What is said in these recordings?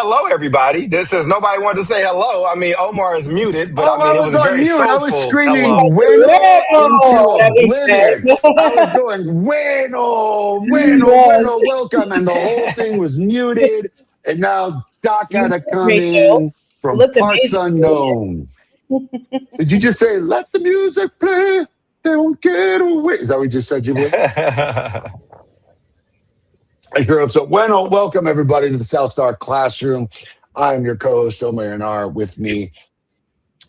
hello, everybody. This is nobody wanted to say hello. I mean, Omar is muted, but I Oh, I mean, it was was a on very mute. I was soulful screaming hello. "Bueno" into That makes oblivion. I was sense. going "Bueno, bueno, Yes. bueno, welcome," and the whole thing was muted. And now Doc had to come Radio. in from Let the parts music play. unknown. Did you just say "Let the music play"? Don't get away. Is that what you just said, Jubilee? I sure hope so. Bueno, welcome everybody to the South Star Classroom. I'm your co-host Omar Yanar. With me,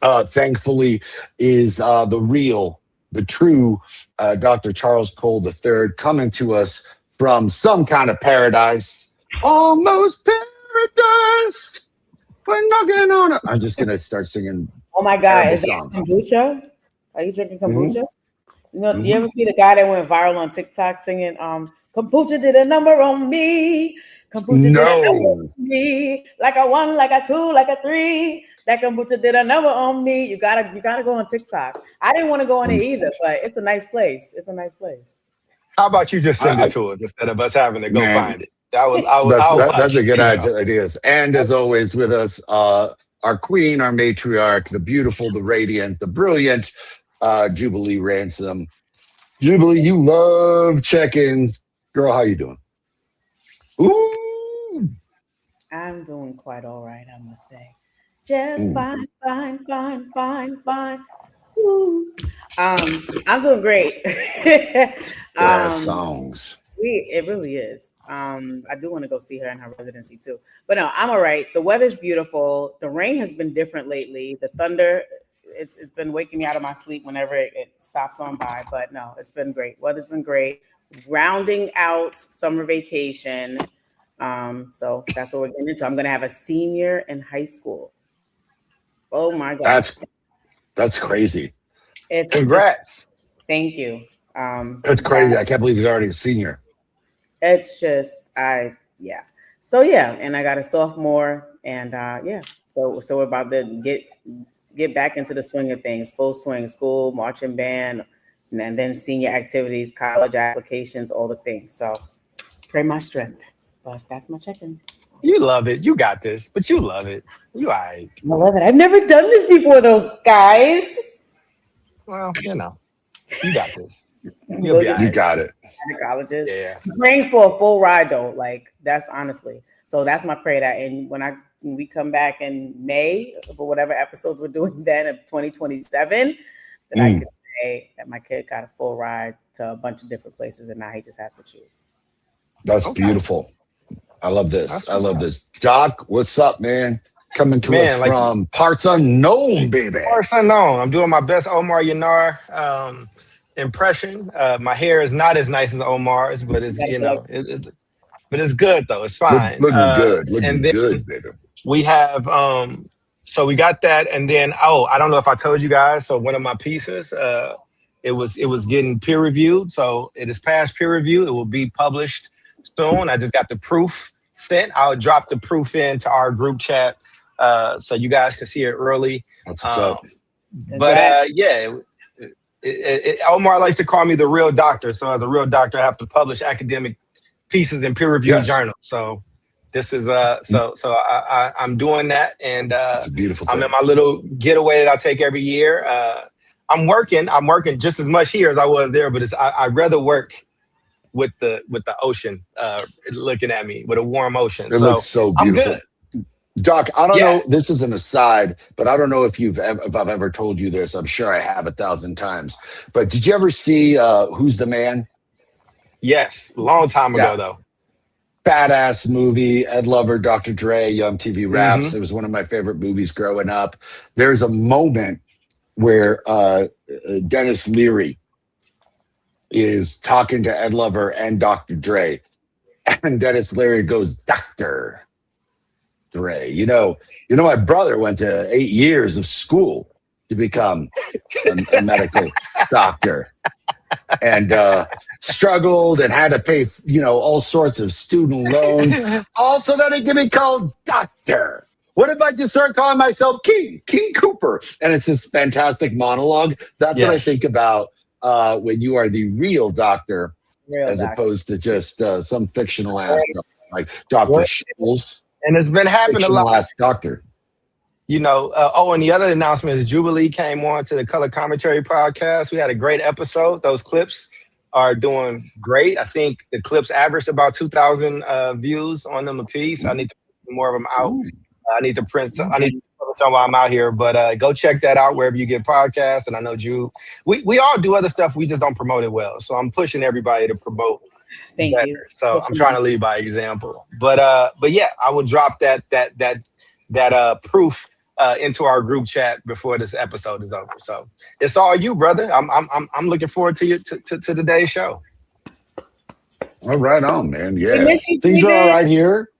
thankfully, is the true Dr. Charles Cole III, coming to us from some kind of paradise, almost paradise. We're knocking on it. I'm just gonna start singing Oh my God, terrible is that songs. kombucha? Are you drinking Hmm. kombucha? Do you Hmm. ever see the guy that went viral on TikTok singing, kombucha did a number on me. Kombucha did a number on No, me. Like a one, like a two, like a three. That kombucha did a number on me. You gotta go on TikTok. I didn't want to go on it either, but it's a nice place. It's a nice place. How about you just send it I to us instead of us having to go man, find it? I'll that's a watch. good idea. And as always, with us, our queen, our matriarch, the beautiful, the radiant, the brilliant, Jubilee Ransom. Jubilee, you love check-ins, girl. How you doing? Ooh. I'm doing quite all right, I must say. Just Mm. fine, fine, fine, fine, fine. Ooh. I'm doing great. Good ass um, songs. it really is. I do want to go see her in her residency too. But no, I'm all right. The weather's beautiful. The rain has been different lately. The thunder, it's been waking me out of my sleep whenever it stops on by. But no, it's been great. Weather's been great. Rounding out summer vacation. So that's what we're getting into. I'm gonna have a senior in high school. Oh my God. That's crazy. It's just Congrats. thank you. That's That crazy. I can't believe he's already a senior. it's just yeah. So yeah, and I got a sophomore and yeah. So we're about to get back into the swing of things, full swing, school, marching band, and then senior activities, college applications, all the things. So pray my strength. But that's my check-in. You love it. You got this, but you love it. You all right. I love it. I've never done this before, those guys. Well, you got this. You'll We'll be all just You right. got it. the colleges. Yeah. I'm praying for a full ride though. Like that's honestly. So that's my prayer that and when we come back in May for whatever episodes we're doing then of 2027, that I Mm, could say that my kid got a full ride to a bunch of different places and now he just has to choose. that's Okay. beautiful. I love this. That's I what's love up. this. Doc, what's up, man? Coming to us Man, like from parts unknown, baby. far as unknown, I'm doing my best Omar Yanar impression. My hair is not as nice as Omar's, but You it's gotta but it's good though. It's fine. Looking good. And Looking then good, baby. we have so we got that, and then I don't know if I told you guys. So one of my pieces, it was getting peer reviewed, so it is past peer review. It will be published soon. I just got the proof sent. I'll drop the proof into our group chat so you guys can see it early. That's what's Um, up. but congrats. yeah, Omar likes to call me the real doctor. So as a real doctor, I have to publish academic pieces in peer reviewed Yes, journals. So this is I'm doing that, and it's a beautiful I'm in thing. my little getaway that I take every year. I'm working just as much here as I was there, but I'd rather work with the ocean looking at me with a warm ocean. It looks So so I'm good. beautiful. Doc, I don't Yeah. know. This is an aside, but I don't know if I've ever told you this. I'm sure I have 1,000 times. But did you ever see Who's the Man? Yes. Long time Yeah, ago though. badass movie. Ed Lover, Dr. Dre, Young TV Raps. Hmm. It was one of my favorite movies growing up. There's a moment where Dennis Leary is talking to Ed Lover and Dr. Dre, and Dennis Leary goes, "Dr. Dre, my brother went to 8 years of school to become a medical doctor." And struggled and had to pay, all sorts of student loans, all so that he can be called doctor. What if I just start calling myself King Cooper? And it's this fantastic monologue. That's what I Yes. think about when you are the real doctor, Real as doctor. opposed to just some fictional ass like Dr. What Scholes. And it's been happening a lot. Fictional ass doctor. You know, and the other announcement is Jubilee came on to the Color Commentary podcast. We had a great episode. Those clips are doing great. I think the clips averaged about 2,000 views on them a piece. I need to put more of them out. I need to print some. I need to print some while I'm out here. But go check that out wherever you get podcasts. And I know we all do other stuff. We just don't promote it well. So I'm pushing everybody to promote. Thank better. you. So I'm trying to lead by example. But yeah, I will drop that proof into our group chat before this episode is over. So it's all you, brother. I'm looking forward to today's show. All right on, man. Yeah. We miss you, Things are David. all right here.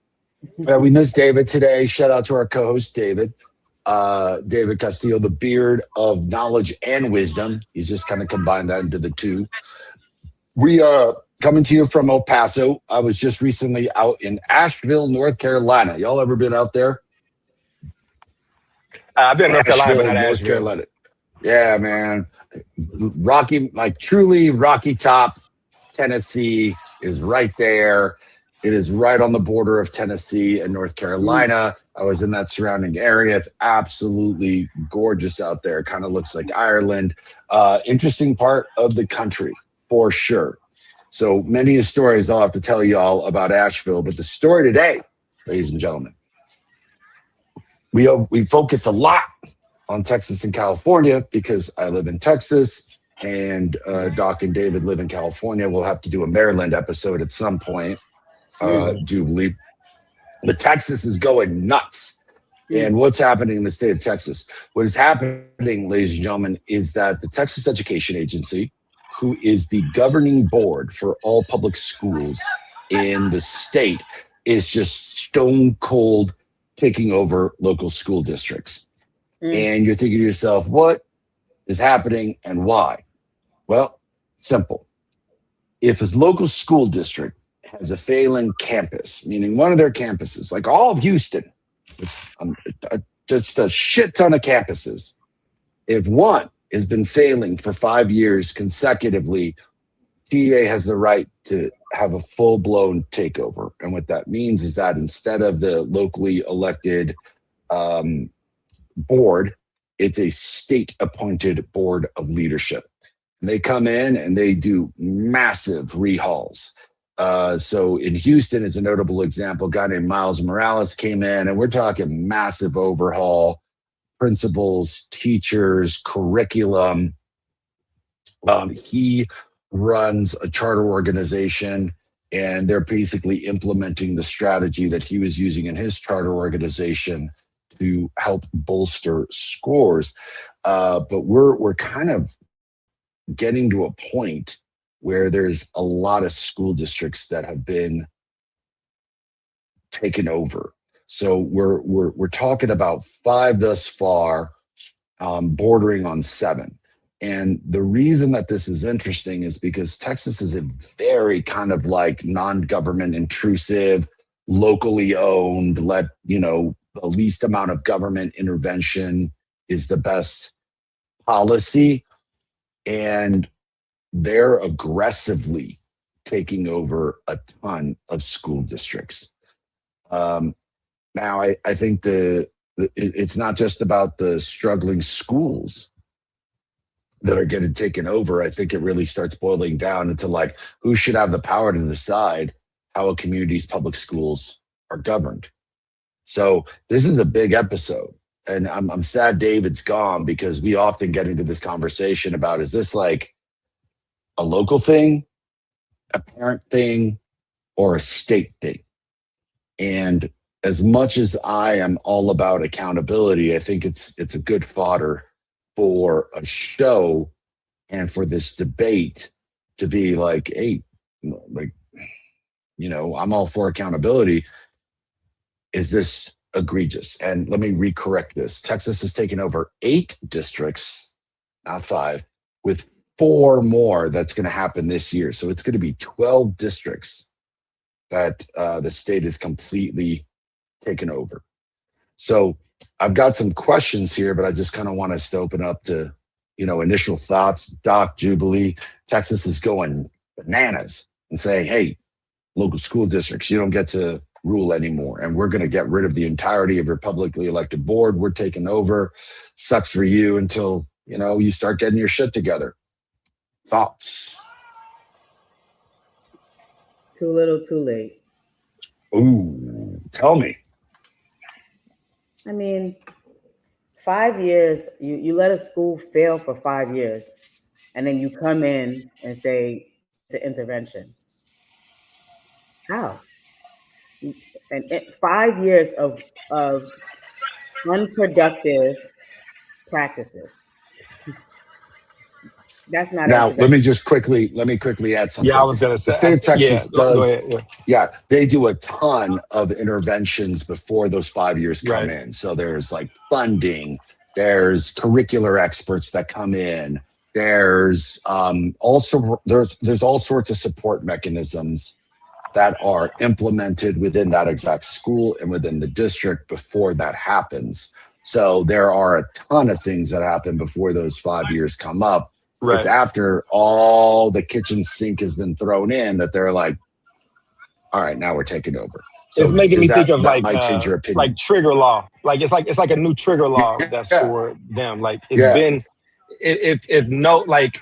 We missed David today. Shout out to our co-host, David. David Castillo, the beard of knowledge and wisdom. He's just kind of combined that into the two. We are coming to you from El Paso. I was just recently out in Asheville, North Carolina. Y'all ever been out there? I've been in North Carolina, but Asheville, not North Asheville. Carolina. Yeah, man. Rocky, like truly Rocky Top, Tennessee is right there. It is right on the border of Tennessee and North Carolina. I was in that surrounding area. It's absolutely gorgeous out there. Kind of looks like Ireland. Interesting part of the country, for sure. So many stories I'll have to tell y'all about Asheville. But the story today, ladies and gentlemen, we focus a lot on Texas and California because I live in Texas and Doc and David live in California. We'll have to do a Maryland episode at some point, Jubilee. But Texas is going nuts. And what's happening in the state of Texas? What is happening, ladies and gentlemen, is that the Texas Education Agency, who is the governing board for all public schools in the state, is just stone cold taking over local school districts. And you're thinking to yourself, what is happening and why? Well, simple. If a local school district has a failing campus, meaning one of their campuses, like all of Houston, it's just a shit ton of campuses. If one has been failing for 5 years consecutively, TA has the right to have a full-blown takeover. And what that means is that instead of the locally elected board, it's a state-appointed board of leadership. And they come in and they do massive rehauls. So in Houston, it's a notable example. A guy named Miles Morales came in, and we're talking massive overhaul, principals, teachers, curriculum. He runs a charter organization, and they're basically implementing the strategy that he was using in his charter organization to help bolster scores. But we're kind of getting to a point where there's a lot of school districts that have been taken over. So we're talking about 5 thus far, bordering on 7. And the reason that this is interesting is because Texas is a very kind of like non-government intrusive, locally owned, the least amount of government intervention is the best policy. And they're aggressively taking over a ton of school districts. Now, I think it's not just about the struggling schools that are getting taken over. I think it really starts boiling down into like who should have the power to decide how a community's public schools are governed. So this is a big episode. And I'm sad David's gone because we often get into this conversation about, is this like a local thing, a parent thing, or a state thing? And as much as I am all about accountability, I think it's a good fodder for a show and for this debate to be like, hey, I'm all for accountability. Is this egregious? And let me recorrect this. Texas has taken over 8 districts, not 5, with 4 more that's going to happen this year. So it's going to be 12 districts that the state is completely taken over. So I've got some questions here, but I just kind of want us to open up to, initial thoughts. Doc, Jubilee, Texas is going bananas and saying, hey, local school districts, you don't get to rule anymore. And we're going to get rid of the entirety of your publicly elected board. We're taking over. Sucks for you until, you start getting your shit together. Thoughts? Too little, too late. Ooh, tell me. I mean, 5 years, you let a school fail for 5 years, and then you come in and say to intervention. How? And 5 years of unproductive practices. That's not now. Let me quickly add something. Yeah, I was gonna say the state of Texas does. Go ahead, yeah, they do a ton of interventions before those 5 years come Right. in. So there's like funding, there's curricular experts that come in, there's also there's all sorts of support mechanisms that are implemented within that exact school and within the district before that happens. So there are a ton of things that happen before those 5 years come up. Right. It's after all the kitchen sink has been thrown in that they're like, all right, now we're taking over. So it's making me think of that like might change your opinion. like trigger law. Like it's like a new trigger law that's for them. Like it's been if no, like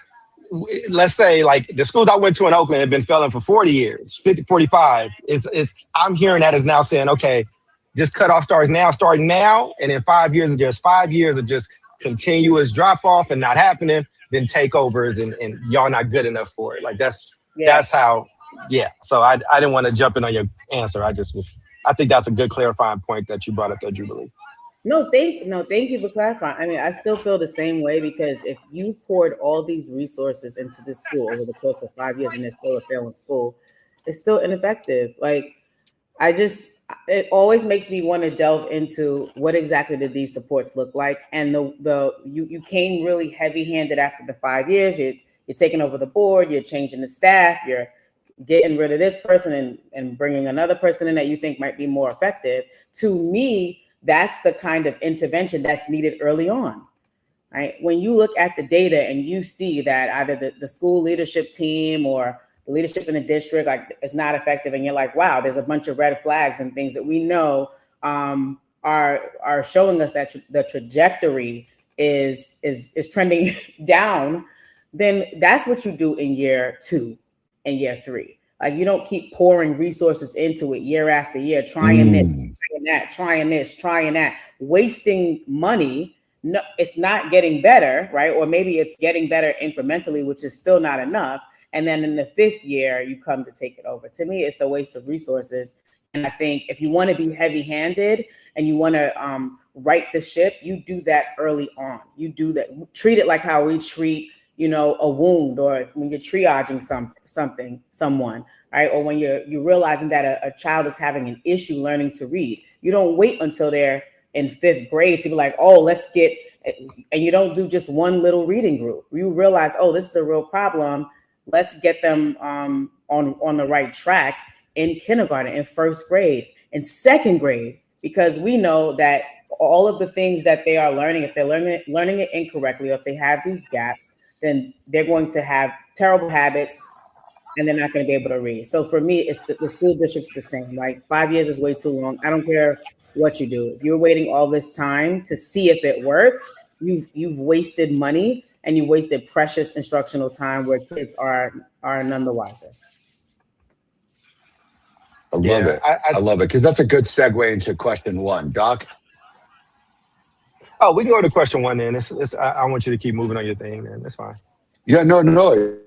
let's say like the schools I went to in Oakland have been failing for 40 years, 50, 45. Is I'm hearing that is now saying, okay, this cutoff starting now, and in 5 years, there's 5 years of just continuous drop off and not happening, then takeovers and y'all not good enough for it. Like that's how. Yeah, so I didn't want to jump in on your answer. I think that's a good clarifying point that you brought up there, Jubilee. No, thank you for clarifying. I mean, I still feel the same way because if you poured all these resources into this school over the course of 5 years and it's still a failing school, it's still ineffective. Like, it always makes me want to delve into what exactly did these supports look like. And you came really heavy-handed after the 5 years. You're taking over the board, you're changing the staff, you're getting rid of this person and bringing another person in that you think might be more effective. To me, that's the kind of intervention that's needed early on, right? When you look at the data and you see that either the school leadership team or the leadership in the district like is not effective, and you're like, wow, there's a bunch of red flags and things that we know are showing us that the trajectory is trending down, then that's what you do in year 2 and year 3. Like you don't keep pouring resources into it year after year, trying this, trying that, wasting money. No, it's not getting better, right? Or maybe it's getting better incrementally, which is still not enough. And then in the 5th year, you come to take it over. To me, it's a waste of resources. And I think if you want to be heavy-handed and you want to right the ship, you do that early on. You do that. Treat it like how we treat a wound, or when you're triaging someone, right? Or when you're realizing that a child is having an issue learning to read. You don't wait until they're in 5th grade to be like, oh, and you don't do just one little reading group. You realize, oh, this is a real problem. Let's get them on the right track in kindergarten, in 1st grade, in 2nd grade, because we know that all of the things that they are learning, if they're learning it incorrectly, or if they have these gaps, then they're going to have terrible habits and they're not going to be able to read. So for me, it's the school district's the same. Like 5 years is way too long. I don't care what you do. If you're waiting all this time to see if it works, you've wasted money and you wasted precious instructional time where kids are none the wiser. I love it. I love it because that's a good segue into question 1. Doc? Oh, we can go to question 1 then. I want you to keep moving on your thing, man. That's fine. Yeah, no,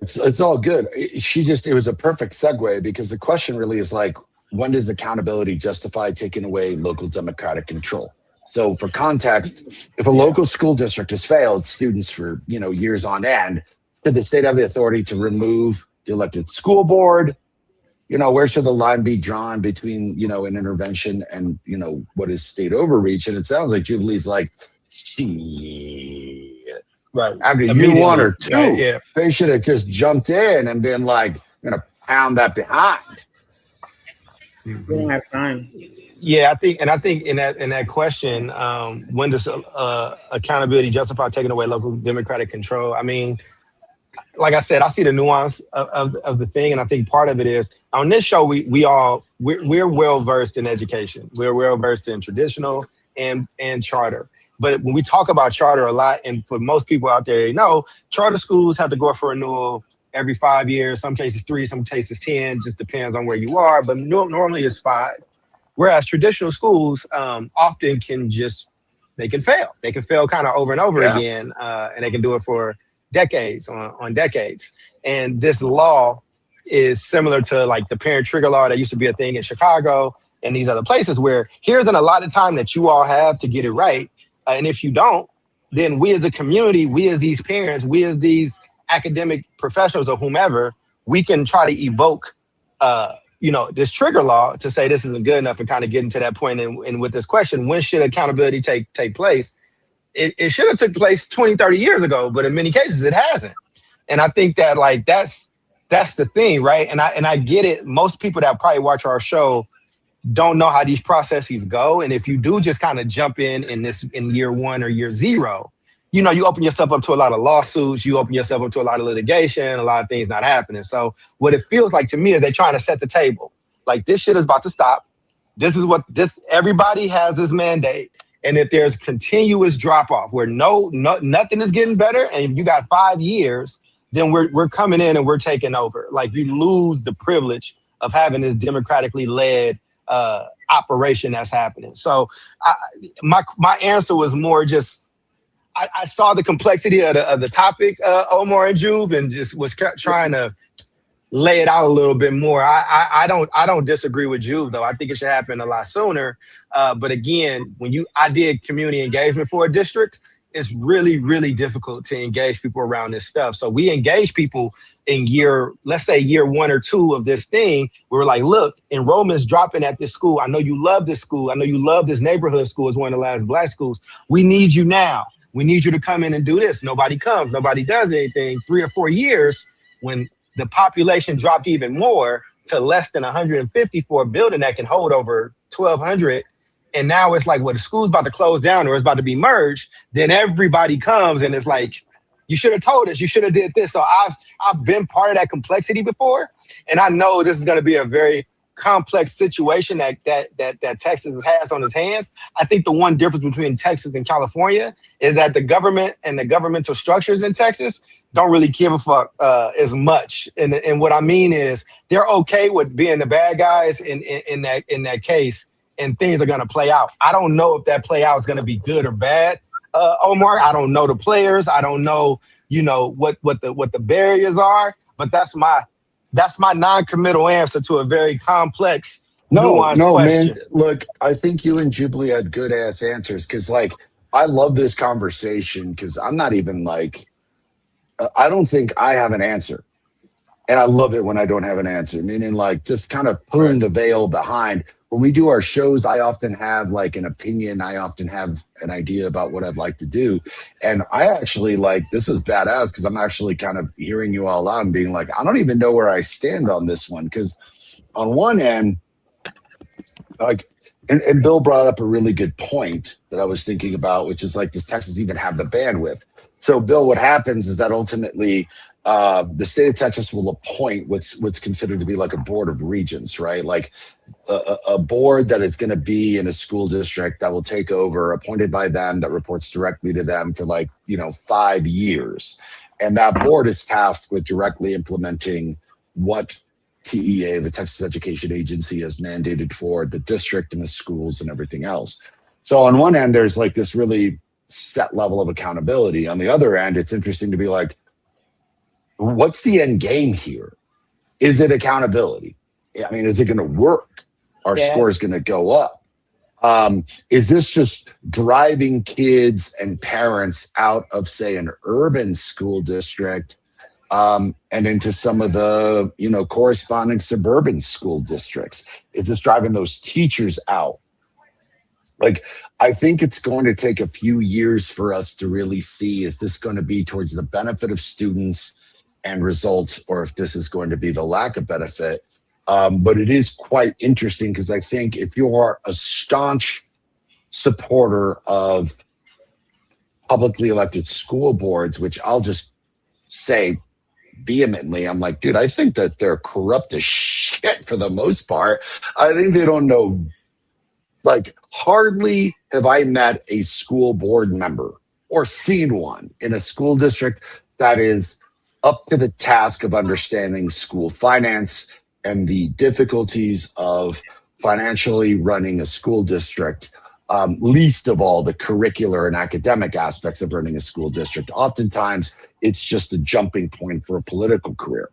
it's all good. It was a perfect segue because the question really is like, when does accountability justify taking away local democratic control? So for context, if a local school district has failed students for, years on end, should the state have the authority to remove the elected school board? Where should the line be drawn between, an intervention and, what is state overreach? And it sounds like Jubilee's like, shit. Right. After year 1 or 2, they should have just jumped in and been like, gonna pound that behind. We don't have time. Yeah, I think in that question, when does accountability justify taking away local democratic control? I mean, like I said, I see the nuance of the thing, and I think part of it is on this show we're well versed in education. We're well versed in traditional and charter. But when we talk about charter a lot, and for most people out there, charter schools have to go up for renewal every 5 years. Some cases 3, some cases 10. Just depends on where you are. But normally it's 5. Whereas traditional schools often they can fail. They can fail kind of over and over again, and they can do it for decades on decades. And this law is similar to like the parent trigger law that used to be a thing in Chicago and these other places where here's an allotted time that you all have to get it right. And if you don't, then we as a community, we as these parents, we as these academic professionals or whomever, we can try to evoke this trigger law to say this isn't good enough and kind of getting to that point. And with this question, when should accountability take place? It should have took place 20, 30 years ago, but in many cases it hasn't. And I think that like that's the thing, right? And I get it. Most people that probably watch our show don't know how these processes go. And if you do just kind of jump in year 1 or year 0, you open yourself up to a lot of lawsuits, you open yourself up to a lot of litigation, a lot of things not happening. So what it feels like to me is they're trying to set the table. Like this shit is about to stop. This is everybody has this mandate. And if there's continuous drop off where nothing is getting better and you got 5 years, then we're coming in and we're taking over. Like you lose the privilege of having this democratically led operation that's happening. So my answer was more just, I saw the complexity of the topic, Omar and Jube, and just was trying to lay it out a little bit more. I don't disagree with Jube though. I think it should happen a lot sooner. But again, I did community engagement for a district, it's really, really difficult to engage people around this stuff. So we engage people in let's say year 1 or 2 of this thing. We were like, look, enrollment's dropping at this school. I know you love this school. I know you love this neighborhood school. It's one of the last Black schools. We need you now. We need you to come in and do this. Nobody comes. Nobody does anything. 3 or 4 years when the population dropped even more to less than 150 for a building that can hold over 1,200. And now it's like, well, the school's about to close down or it's about to be merged. Then everybody comes and it's like, you should have told us. You should have did this. So I've been part of that complexity before. And I know this is going to be a very complex situation that Texas has on its hands. I think the one difference between Texas and California is that the government and the governmental structures in Texas don't really give a fuck as much. And what I mean is they're okay with being the bad guys in that case, and things are going to play out. I don't know if that play out is going to be good or bad, Omar. I don't know the players. I don't know, what the barriers are. But that's my non-committal answer to a very complex, nuanced question. Man. Look, I think you and Jubilee had good ass answers because, I love this conversation because I'm not even I don't think I have an answer, and I love it when I don't have an answer. Meaning, just kind of pulling the veil behind. When we do our shows, I often have an opinion. I often have an idea about what I'd like to do. And I actually this is badass because I'm actually kind of hearing you all out and being like, I don't even know where I stand on this one. Because on one end, and Bill brought up a really good point that I was thinking about, which is does Texas even have the bandwidth? So Bill, what happens is that ultimately the state of Texas will appoint what's considered to be a board of regents, right? A board that is going to be in a school district that will take over, appointed by them, that reports directly to them for 5 years. And that board is tasked with directly implementing what TEA, the Texas Education Agency, has mandated for the district and the schools and everything else. So on one end, there's this really set level of accountability. On the other end, it's interesting to be what's the end game here? Is it accountability? I mean, is it going to work? Our score is going to go up. Is this just driving kids and parents out of, say, an urban school district and into some of the, corresponding suburban school districts? Is this driving those teachers out? I think it's going to take a few years for us to really see, is this going to be towards the benefit of students and results, or if this is going to be the lack of benefit. But it is quite interesting because I think if you are a staunch supporter of publicly elected school boards, which I'll just say vehemently. I'm like, dude, I think that they're corrupt as shit for the most part. I think they don't know. Like, hardly have I met a school board member or seen one in a school district that is up to the task of understanding school finance and the difficulties of financially running a school district. Least of all the curricular and academic aspects of running a school district. Oftentimes, it's just a jumping point for a political career.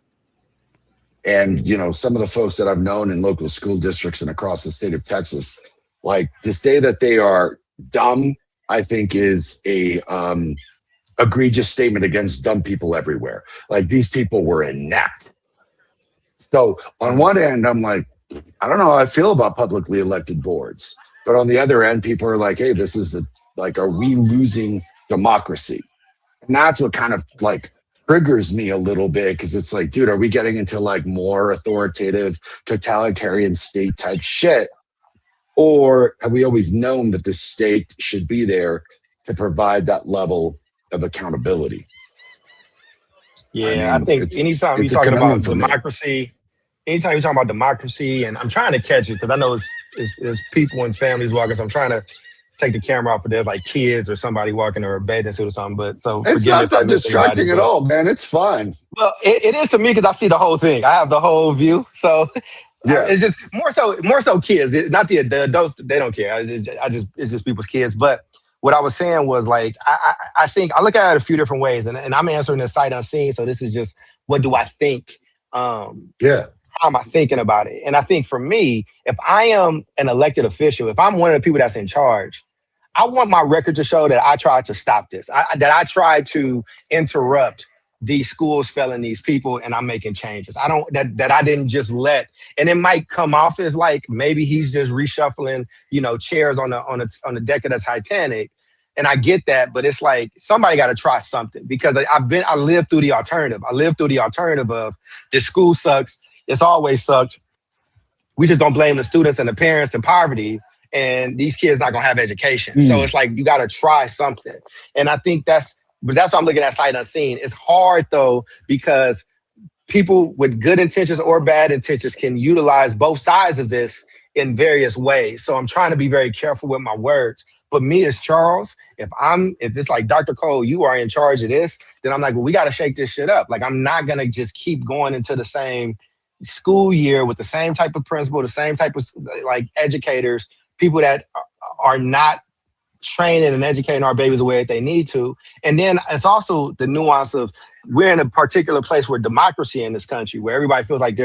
And, you know, some of the folks that I've known in local school districts and across the state of Texas, like, to say that they are dumb, I think is a egregious statement against dumb people everywhere. Like, these people were inept. So on one end, I'm like, I don't know how I feel about publicly elected boards. But on the other end, people are like, hey, this is like, are we losing democracy? And that's what kind of like triggers me a little bit, because it's like, dude, are we getting into like more authoritative, totalitarian state type shit? Or have we always known that the state should be there to provide that level of accountability? Yeah, I think anytime you're talking about democracy, anytime you're talking about democracy, and I'm trying to catch it because I know it's people and families walking, so I'm trying to take the camera off if there's like kids or somebody walking or a bathing suit or something. But so it's not that distracting at all, man. It's fun. Well, it is to me because I see the whole thing. I have the whole view. So yeah, it's just more so kids. Not the adults. They don't care. It's just people's kids. But what I was saying was like I think I look at it a few different ways, and I'm answering this sight unseen. So this is just what do I think? Yeah. How am I thinking about it? And I think for me, if I am an elected official, if I'm one of the people that's in charge, I want my record to show that I tried to stop this, that I tried to interrupt these schools failing these people, and I'm making changes. I don't that I didn't just let, and it might come off as like maybe he's just reshuffling, chairs on the deck of the Titanic. And I get that, but it's like somebody got to try something, because I lived through the alternative. I lived through the alternative of this school sucks. It's always sucked. We just don't blame the students and the parents and poverty, and these kids not gonna have education. So it's like you got to try something. And I think that's what I'm looking at sight unseen. It's hard though, because people with good intentions or bad intentions can utilize both sides of this in various ways. So I'm trying to be very careful with my words. But me as Charles, if it's like Dr. Cole, you are in charge of this, then I'm like, well, we got to shake this shit up. Like, I'm not gonna just keep going into the same school year with the same type of principal, the same type of like educators, people that are not training and educating our babies the way that they need to. And then it's also the nuance of we're in a particular place where democracy in this country, where everybody feels like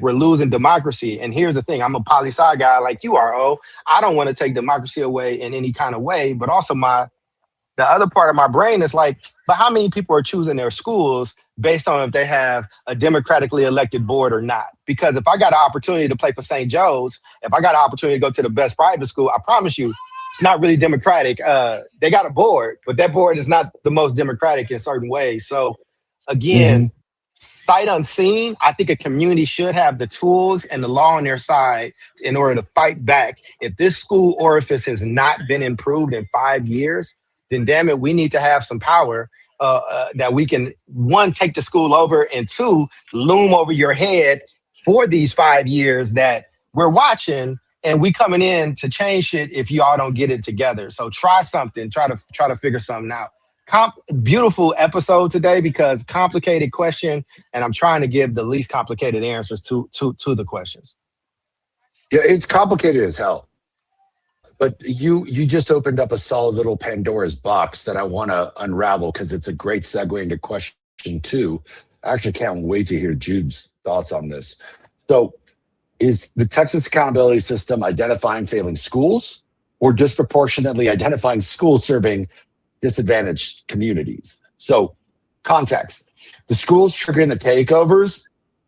we're losing democracy. And here's the thing, I'm a poli-sci guy like you are, I don't want to take democracy away in any kind of way, but also the other part of my brain is like, but how many people are choosing their schools based on if they have a democratically elected board or not? Because if I got an opportunity to play for St. Joe's, if I got an opportunity to go to the best private school, I promise you, it's not really democratic. They got a board, but that board is not the most democratic in certain ways. So again, sight unseen, I think a community should have the tools and the law on their side in order to fight back. If this school orifice has not been improved in 5 years, then damn it, we need to have some power that we can, one, take the school over, and two, loom over your head for these 5 years that we're watching, and we coming in to change shit if you all don't get it together. So try something, try to figure something out. Beautiful episode today, because complicated question, and I'm trying to give the least complicated answers to the questions. Yeah, it's complicated as hell. But you just opened up a solid little Pandora's box that I want to unravel, because it's a great segue into question 2. I actually can't wait to hear Jude's thoughts on this. So, is the Texas accountability system identifying failing schools, or disproportionately identifying schools serving disadvantaged communities? So, context. The schools triggering the takeovers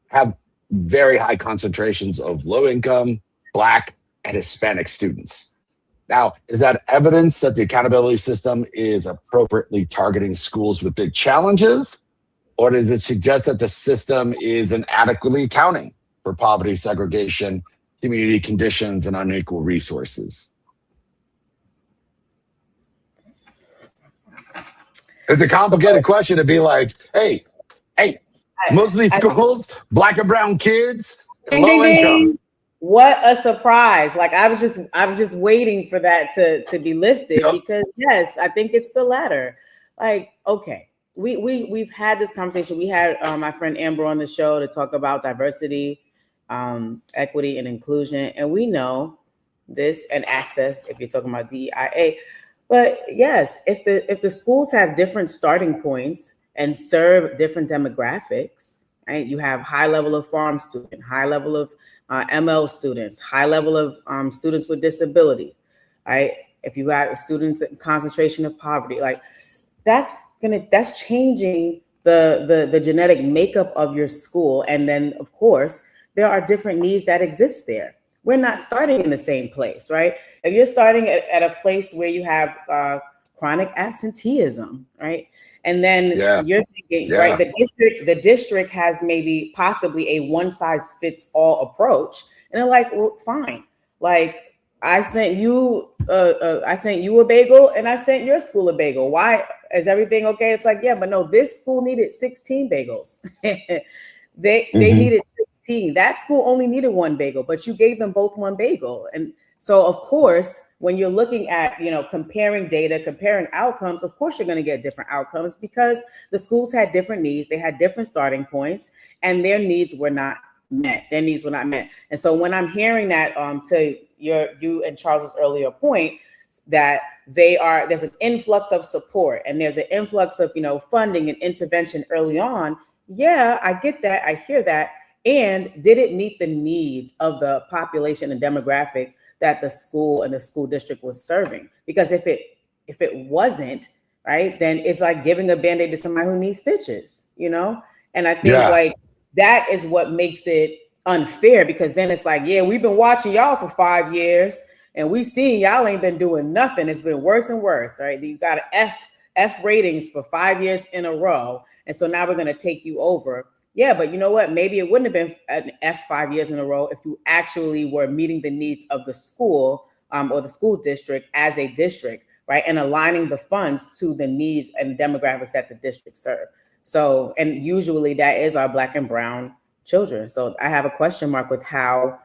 have very high concentrations of low-income, Black, and Hispanic students. Now, is that evidence that the accountability system is appropriately targeting schools with big challenges? Or does it suggest that the system is inadequately accounting for poverty, segregation, community conditions, and unequal resources? It's a complicated question to be like, hey, Most of these schools, black and brown kids, Ding, low ding, income. ding. What a surprise. Like I was just waiting for that to be lifted Yep. because yes, I think it's the latter. Like, okay, we've had this conversation. We had my friend Amber on the show to talk about diversity, equity, and inclusion. And we know this and access if you're talking about DEIA. But yes, if the schools have different starting points and serve different demographics, right? You have high level of farm student, high level of ML students, high level of students with disability, right? If you got students in concentration of poverty, like that's changing the genetic makeup of your school. And then of course, there are different needs that exist there. We're not starting in the same place, right? If you're starting at a place where you have chronic absenteeism, right? And then Yeah. you're thinking, Yeah. right, the district has maybe possibly a one size fits all approach. And they're like, well, fine. Like I sent you a bagel and I sent your school a bagel. Why is everything okay? It's like, yeah, but no, this school needed 16 bagels. They needed 16. That school only needed one bagel, but you gave them both one bagel. And so of course, when you're looking at, comparing data, comparing outcomes, of course you're going to get different outcomes because the schools had different needs, they had different starting points, and their needs were not met. Their needs were not met. And so when I'm hearing that to you and Charles's earlier point, that there's an influx of support and there's an influx of funding and intervention early on. Yeah, I get that. I hear that. And did it meet the needs of the population and demographic that the school and the school district was serving? Because if it wasn't, right, then it's like giving a Band-Aid to somebody who needs stitches, And I think like that is what makes it unfair, because then it's like, yeah, we've been watching y'all for 5 years and we seen y'all ain't been doing nothing. It's been worse and worse, right? You got F ratings for 5 years in a row. And so now we're going to take you over. Yeah, but you know what? Maybe it wouldn't have been an F 5 years in a row if you actually were meeting the needs of the school or the school district as a district, right? And aligning the funds to the needs and demographics that the district serve. So, and usually that is our Black and brown children. So I have a question mark with how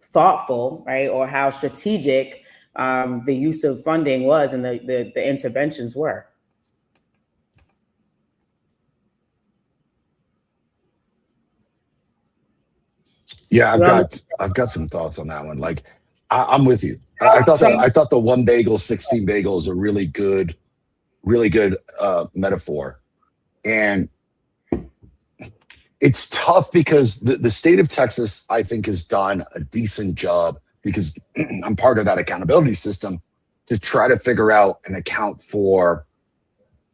thoughtful, right, or how strategic the use of funding was and the interventions were. Yeah, I've got some thoughts on that one. Like, I'm with you. I thought the one bagel, 16 bagel is a really good metaphor, and it's tough because the state of Texas, I think, has done a decent job, because I'm part of that accountability system, to try to figure out and account for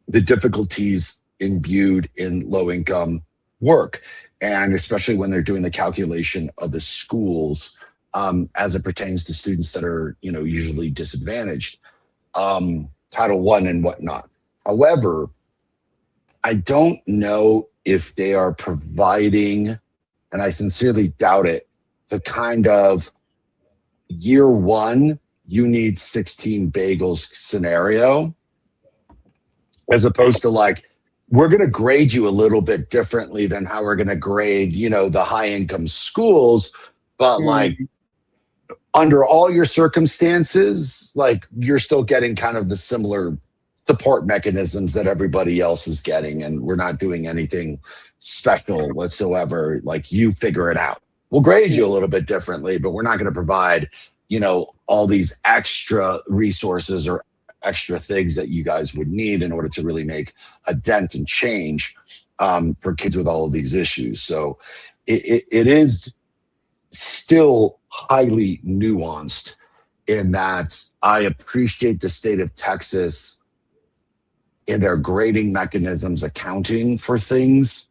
the difficulties imbued in low income work. And especially when they're doing the calculation of the schools as it pertains to students that are, usually disadvantaged, Title I and whatnot. However, I don't know if they are providing, and I sincerely doubt it, the kind of year one, you need 16 bagels scenario, as opposed to like, we're going to grade you a little bit differently than how we're going to grade, the high income schools. But like, under all your circumstances, like, you're still getting kind of the similar support mechanisms that everybody else is getting. And we're not doing anything special whatsoever. Like, you figure it out. We'll grade you a little bit differently, but we're not going to provide, all these extra resources or extra things that you guys would need in order to really make a dent and change for kids with all of these issues. So it is still highly nuanced, in that I appreciate the state of Texas in their grading mechanisms accounting for things,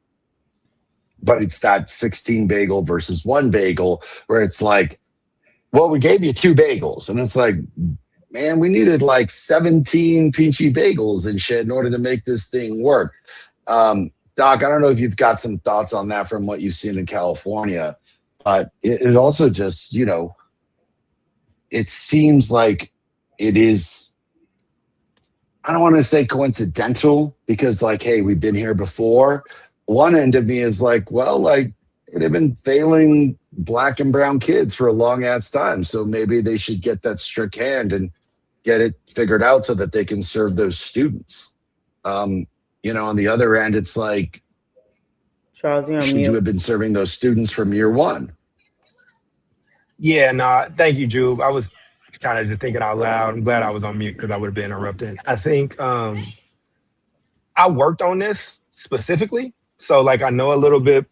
but it's that 16 bagel versus one bagel where it's like, well, we gave you 2 bagels, and it's like, man, we needed like 17 peachy bagels and shit in order to make this thing work. Doc, I don't know if you've got some thoughts on that from what you've seen in California, but it also just, it seems like it is, I don't want to say coincidental because, like, hey, we've been here before. One end of me is like, well, like, they've been failing black and brown kids for a long ass time. So maybe they should get that strict hand and get it figured out so that they can serve those students. On the other end, it's like, Charles, you're on should you mute. have been serving those students from year one? Yeah, no, thank you, Jude. I was kind of just thinking out loud. I'm glad I was on mute because I would have been interrupted. I think I worked on this specifically. So like I know a little bit.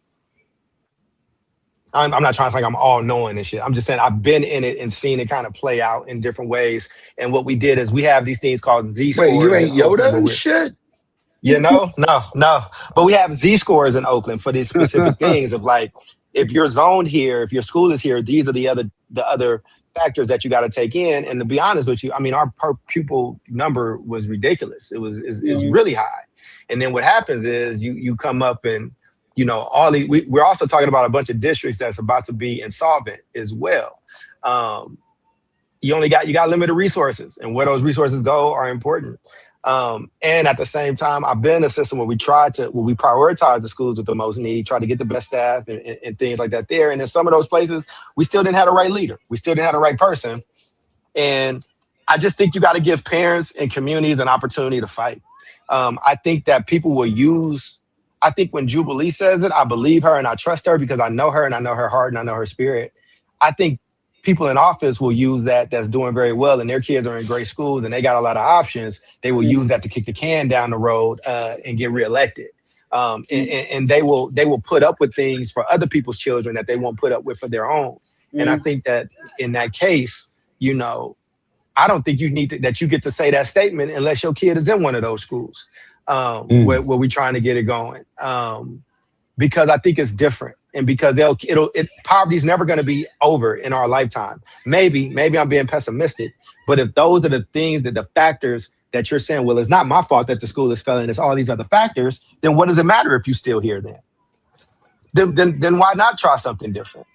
I'm not trying to say like I'm all knowing and shit. I'm just saying I've been in it and seen it kind of play out in different ways. And what we did is we have these things called Z scores. Wait, you ain't in Oakland, Yoda but and we're- shit? No. But we have Z scores in Oakland for these specific things of like, if you're zoned here, if your school is here, these are the other factors that you got to take in. And to be honest with you, I mean, our per pupil number was ridiculous. Is really high. And then what happens is you come up and, all we're also talking about a bunch of districts that's about to be insolvent as well. You got limited resources, and where those resources go are important. And at the same time, I've been in a system where we prioritize the schools with the most need, try to get the best staff and things like that there. And in some of those places, we still didn't have the right leader. We still didn't have the right person. And I just think you got to give parents and communities an opportunity to fight. I think that people will I think when Jubilee says it, I believe her and I trust her because I know her and I know her heart and I know her spirit. I think people in office will use that's doing very well and their kids are in great schools and they got a lot of options. They will use that to kick the can down the road and get reelected. And they will put up with things for other people's children that they won't put up with for their own. And I think that in that case, I don't think that you get to say that statement unless your kid is in one of those schools where we're trying to get it going. Because I think it's different. And because poverty is never going to be over in our lifetime. Maybe I'm being pessimistic, but if those are the things the factors that you're saying, well, it's not my fault that the school is failing, it's all these other factors, then what does it matter if you're still here then? Then why not try something different?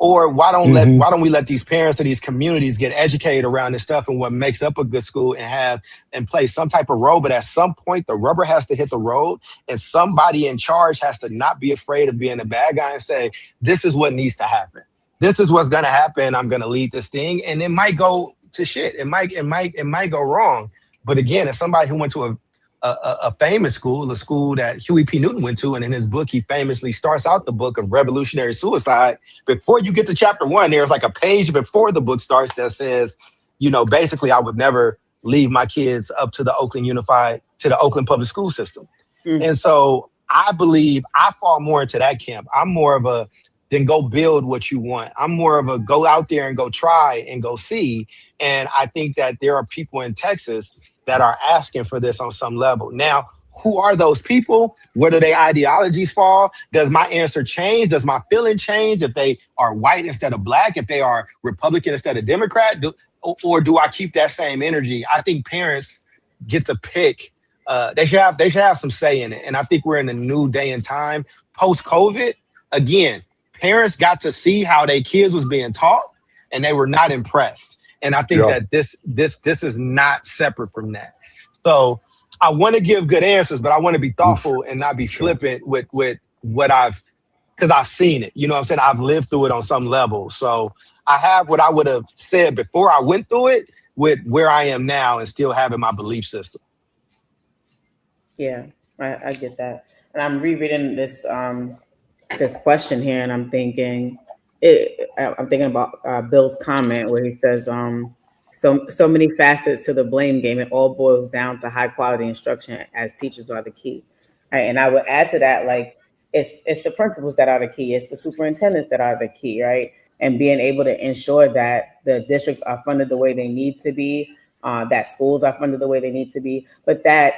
Or why don't we let these parents of these communities get educated around this stuff and what makes up a good school and have and play some type of role? But at some point, the rubber has to hit the road and somebody in charge has to not be afraid of being a bad guy and say, this is what needs to happen. This is what's going to happen. I'm going to lead this thing. And it might go to shit. It might go wrong. But again, as somebody who went to a famous school, a school that Huey P. Newton went to, and in his book, he famously starts out the book of revolutionary suicide. Before you get to chapter 1, there's like a page before the book starts that says, basically I would never leave my kids up to the Oakland public school system. And so I believe I fall more into that camp. I'm more of then go build what you want. I'm more of a go out there and go try and go see. And I think that there are people in Texas that are asking for this on some level. Now, who are those people? Where do their ideologies fall? Does my answer change? Does my feeling change if they are white instead of black, if they are Republican instead of Democrat? Or do I keep that same energy? I think parents get to pick. They should have some say in it. And I think we're in a new day and time. Post-COVID, again, parents got to see how their kids was being taught and they were not impressed. And I think that this is not separate from that. So I want to give good answers, but I want to be thoughtful and not be flippant with what because I've seen it. You know what I'm saying? I've lived through it on some level. So I have what I would have said before I went through it with where I am now and still having my belief system. Yeah, I get that. And I'm rereading this question here and I'm thinking about Bill's comment where he says, so many facets to the blame game. It all boils down to high quality instruction as teachers are the key. Right? And I would add to that, like, it's the principals that are the key. It's the superintendents that are the key, right? And being able to ensure that the districts are funded the way they need to be, that schools are funded the way they need to be, but that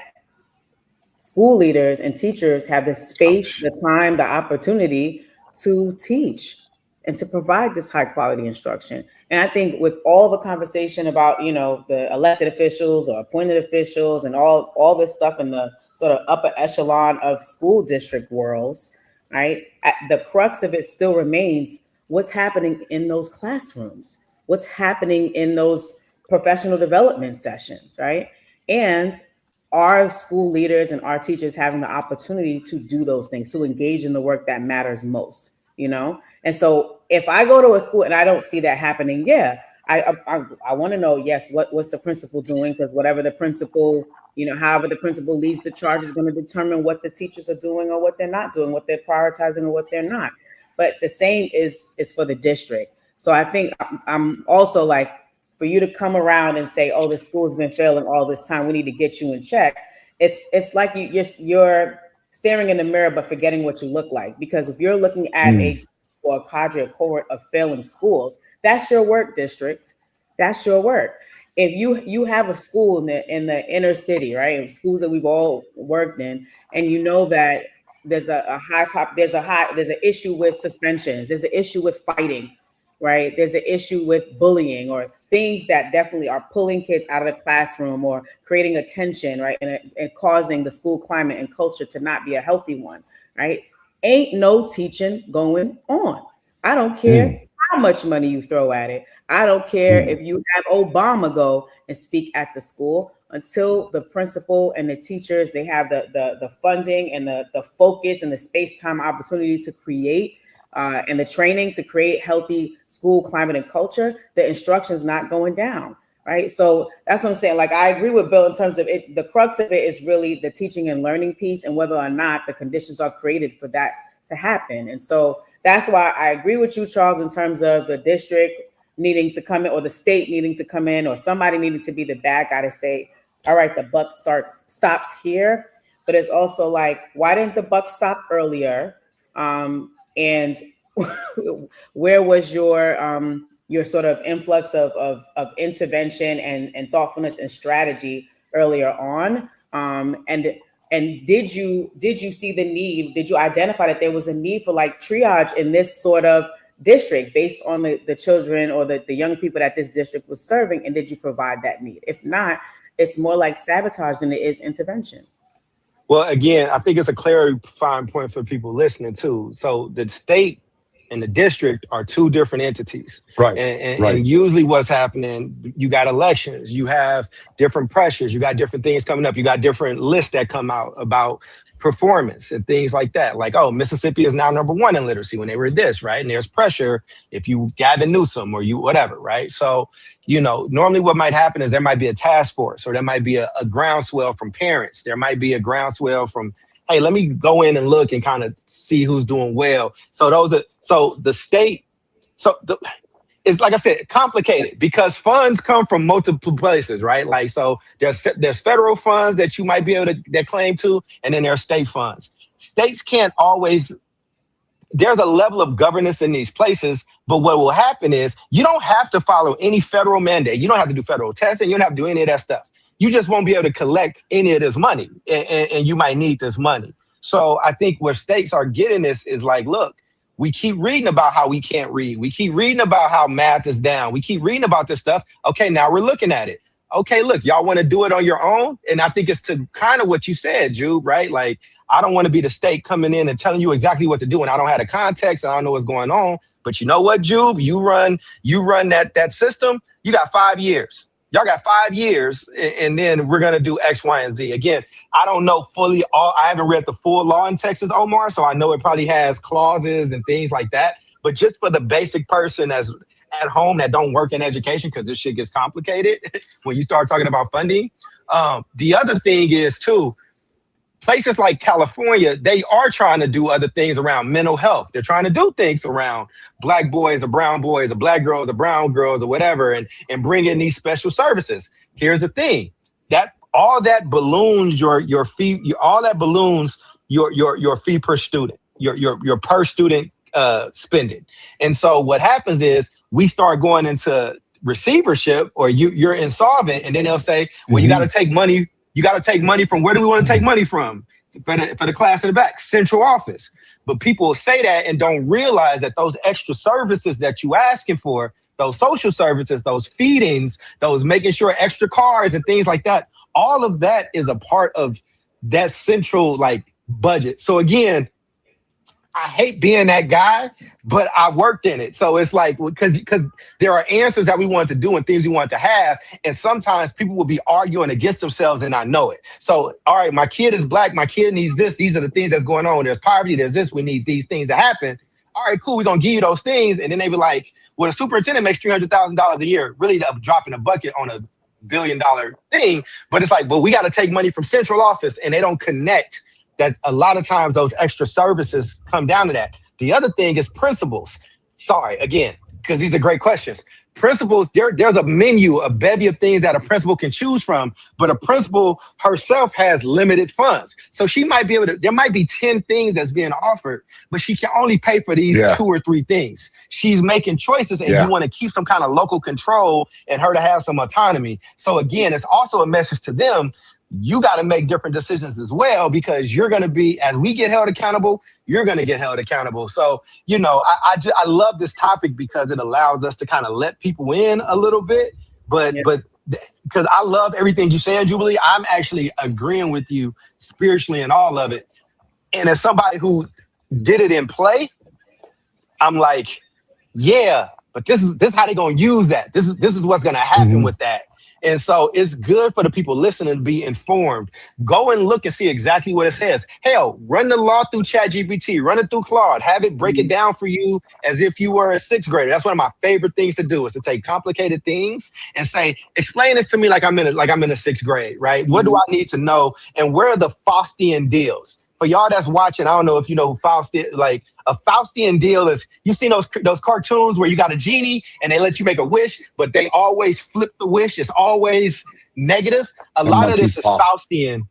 school leaders and teachers have the space, the time, the opportunity to teach and to provide this high quality instruction. And I think with all the conversation about, the elected officials or appointed officials and all this stuff in the sort of upper echelon of school district worlds, right? The crux of it still remains what's happening in those classrooms, what's happening in those professional development sessions, right? And our school leaders and our teachers having the opportunity to do those things, to engage in the work that matters most, you know? And so if I go to a school and I don't see that happening, yeah, I want to know, yes, what's the principal doing? Because whatever the principal, you know, however the principal leads the charge is going to determine what the teachers are doing or what they're not doing, what they're prioritizing or what they're not. But the same is for the district. So I think I'm also like, for you to come around and say, "Oh, the school's been failing all this time. We need to get you in check." It's like you're staring in the mirror but forgetting what you look like. Because if you're looking at a cadre, a cohort of failing schools, that's your work, district. That's your work. If you have a school in the inner city, right, schools that we've all worked in, and you know that there's there's an issue with suspensions, there's an issue with fighting, right? There's an issue with bullying or things that definitely are pulling kids out of the classroom or creating a tension, right? And causing the school climate and culture to not be a healthy one, right? Ain't no teaching going on. I don't care how much money you throw at it. I don't care if you have Obama go and speak at the school. Until the principal and the teachers, they have the funding and the focus and the space-time opportunities to create and the training to create healthy school climate and culture, the instruction's not going down, right? So that's what I'm saying. Like, I agree with Bill in terms of it. The crux of it is really the teaching and learning piece and whether or not the conditions are created for that to happen. And so that's why I agree with you, Charles, in terms of the district needing to come in or the state needing to come in or somebody needing to be the bad guy to say, all right, the buck stops here. But it's also like, why didn't the buck stop earlier? And where was your sort of influx of intervention and thoughtfulness and strategy earlier on? And did you see the need? Did you identify that there was a need for like triage in this sort of district based on the children or the young people that this district was serving? And did you provide that need? If not, it's more like sabotage than it is intervention. Well, again, I think it's a clarifying point for people listening too. So the state and the district are two different entities. Right. And usually what's happening, you got elections, you have different pressures, you got different things coming up, you got different lists that come out about performance and things like that. Like, oh, Mississippi is now #1 in literacy when they were this, right? And there's pressure if you Gavin Newsom or you whatever, right? So, you know, normally what might happen is there might be a task force or there might be a groundswell from parents. There might be a groundswell from, hey, let me go in and look and kind of see who's doing well. So the state, it's like I said, complicated because funds come from multiple places, right? Like, so there's federal funds that you might be able to claim to, and then there are state funds. States can't always, there's a level of governance in these places, but what will happen is you don't have to follow any federal mandate. You don't have to do federal testing. You don't have to do any of that stuff. You just won't be able to collect any of this money, and you might need this money. So I think where states are getting this is like, look, we keep reading about how we can't read. We keep reading about how math is down. We keep reading about this stuff. Okay, now we're looking at it. Okay, look, y'all want to do it on your own? And I think it's to kind of what you said, Jude, right? Like, I don't want to be the state coming in and telling you exactly what to do, and I don't have the context, and I don't know what's going on. But you know what, Jude? You run that system, you got 5 years. Y'all got 5 years, and then we're going to do X, Y, and Z. Again, I don't know fully I haven't read the full law in Texas, Omar, so I know it probably has clauses and things like that. But just for the basic person that's at home that don't work in education, because this shit gets complicated when you start talking about funding. The other thing is, too, places like California, they are trying to do other things around mental health. They're trying to do things around Black boys or brown boys or Black girls or brown girls or whatever, and bring in these special services. Here's the thing, that all that balloons your fee, all that balloons your fee per student, your per student spending. And so what happens is we start going into receivership, or you're insolvent, and then they'll say, well, you got to take money. You got to take money from, where do we want to take money from? For the class in the back, central office. But people say that and don't realize that those extra services that you asking for, those social services, those feedings, those making sure extra cars and things like that, all of that is a part of that central like budget. So again, I hate being that guy, but I worked in it. So it's like, because there are answers that we want to do and things we want to have. And sometimes people will be arguing against themselves and I know it. So, all right, my kid is black. My kid needs this. These are the things that's going on. There's poverty. There's this. We need these things to happen. All right, cool. We're going to give you those things. And then they be like, well, the superintendent makes $300,000 a year, really dropping a bucket on $1 billion thing. But it's like, but we got to take money from central office and they don't connect. That a lot of times those extra services come down to that. The other thing is principals. Sorry, again, because these are great questions. Principals, there's a menu, a bevy of things that a principal can choose from, but a principal herself has limited funds. So she might be able to, there might be 10 things that's being offered, but she can only pay for these 2 or 3 things. She's making choices and you want to keep some kind of local control and her to have some autonomy. So again, it's also a message to them. You got to make different decisions as well, because you're going to be, as we get held accountable, you're going to get held accountable. So, you know, I love this topic because it allows us to kind of let people in a little bit, but because I love everything you said, Jubilee, I'm actually agreeing with you spiritually in all of it. And as somebody who did it in play, I'm like, yeah, but this is how they're going to use that. This is what's going to happen with that. And so it's good for the people listening to be informed. Go and look and see exactly what it says. Hell, run the law through ChatGPT, run it through Claude, have it break it down for you as if you were a 6th grader. That's one of my favorite things to do, is to take complicated things and say, explain this to me like I'm in a 6th grade, right? What do I need to know? And where are the Faustian deals? For y'all that's watching, I don't know if you know who Faustian, like a Faustian deal is, you seen those cartoons where you got a genie and they let you make a wish, but they always flip the wish. It's always negative. A lot of this is Faustian.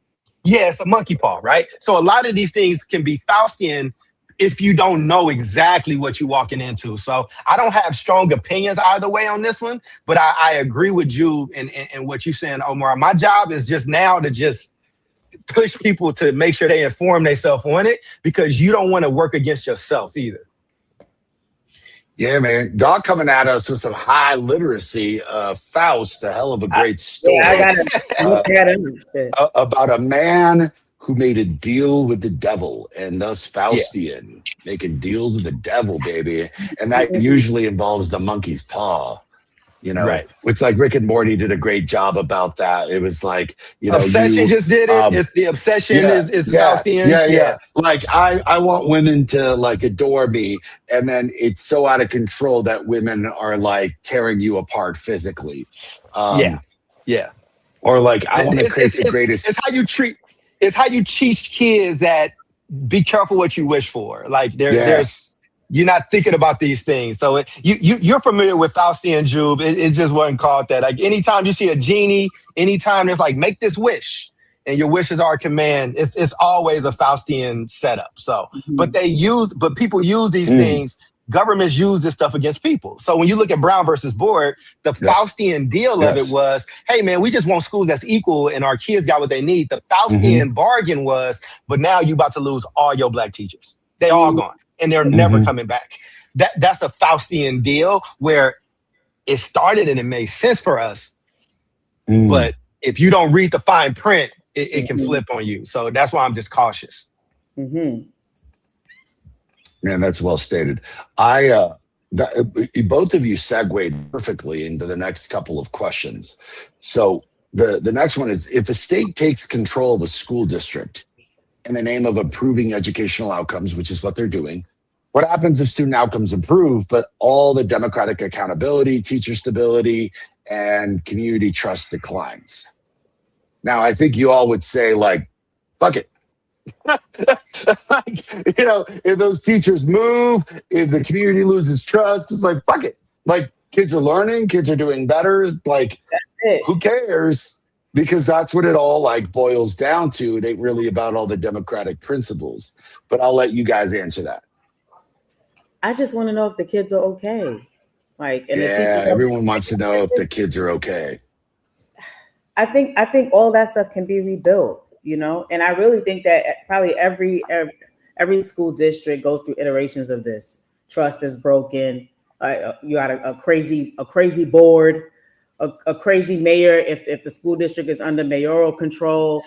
Yeah, it's a monkey paw, right? So a lot of these things can be Faustian if you don't know exactly what you're walking into. So I don't have strong opinions either way on this one, but I agree with you and what you're saying, Omar. My job is just now to just push people to make sure they inform themselves on it, because you don't want to work against yourself either. Yeah, man. Doc coming at us with some high literacy. Faust, a hell of a great story. About a man who made a deal with the devil, and thus Faustian, making deals with the devil, baby. And that usually involves the monkey's paw. You know, right. It's like Rick and Morty did a great job about that. It was like, you know, Obsession just did it. It's the obsession is Faustian. Yeah. Like I want women to like adore me, and then it's so out of control that women are like tearing you apart physically. Yeah. Or like I want to create the greatest. It's how you treat. It's how you teach kids that be careful what you wish for. Like there's. You're not thinking about these things. So you're familiar with Faustian, Jube. It just wasn't called that. Like anytime you see a genie, anytime there's like, make this wish and your wishes are a command, it's always a Faustian setup. So, but people use these things. Governments use this stuff against people. So when you look at Brown versus Board, the Faustian deal of it was, hey man, we just want schools that's equal and our kids got what they need. The Faustian bargain was, but now you about to lose all your black teachers. They all gone. And they're never coming back. That's a Faustian deal where it started and it made sense for us. But if you don't read the fine print, it can flip on you. So that's why I'm just cautious. Man, that's well stated. Both of you segued perfectly into the next couple of questions. So the next one is, if a state takes control of a school district in the name of improving educational outcomes, which is what they're doing, what happens if student outcomes improve, but all the democratic accountability, teacher stability, and community trust declines? Now, I think you all would say, like, fuck it. Like, you know, if those teachers move, if the community loses trust, it's like, fuck it. Like, kids are learning, kids are doing better. Like, who cares? Because that's what it all like boils down to. It ain't really about all the democratic principles. But I'll let you guys answer that. I just want to know if the kids are okay. Like, and everyone wants to know if the kids are okay. I think all that stuff can be rebuilt, you know, and I really think that probably every school district goes through iterations of this. Trust is broken. You got a crazy board, a crazy mayor. If the school district is under mayoral control,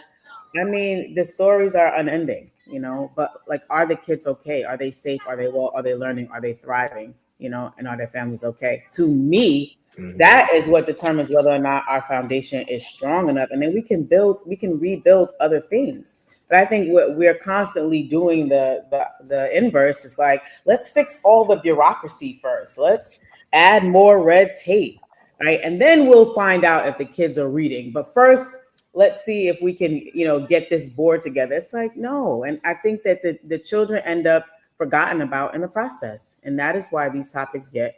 I mean, the stories are unending. you know, but like, are the kids okay? Are they safe? Are they well? Are they learning? Are they thriving? You know, and are their families okay? To me, that is what determines whether or not our foundation is strong enough, and then we can rebuild other things. But I think what we're constantly doing the inverse is like, let's fix all the bureaucracy first. Let's add more red tape, right? And then we'll find out if the kids are reading. But first, let's see if we can, you know, get this board together. It's like, no. And I think that the children end up forgotten about in the process. And that is why these topics get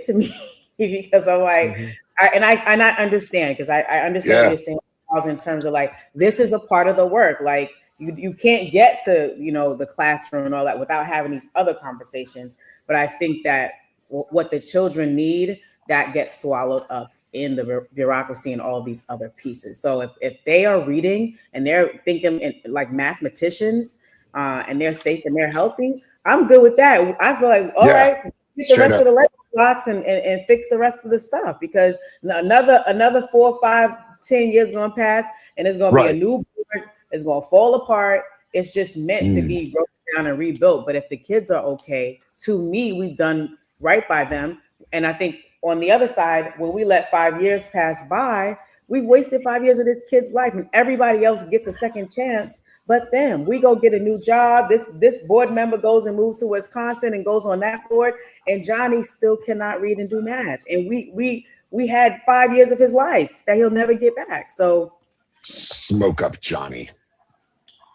to me because I'm like, I understand, because I understand what you're saying in terms of like, this is a part of the work. Like, you can't get to, you know, the classroom and all that without having these other conversations. But I think that what the children need, that gets swallowed up in the bureaucracy and all these other pieces. So if they are reading and they're thinking like mathematicians, and they're safe and they're healthy, I'm good with that. I feel like, all right, get the rest of the Lego blocks and fix the rest of the stuff, because another 4, 5, 10 years going to pass, and it's going to be a new board. It's going to fall apart. It's just meant to be broken down and rebuilt. But if the kids are okay, to me, we've done right by them. And I think on the other side, when we let 5 years pass by, we've wasted 5 years of this kid's life, and everybody else gets a second chance. But then we go get a new job. This board member goes and moves to Wisconsin and goes on that board, and Johnny still cannot read and do math. And we had 5 years of his life that he'll never get back. So smoke up Johnny.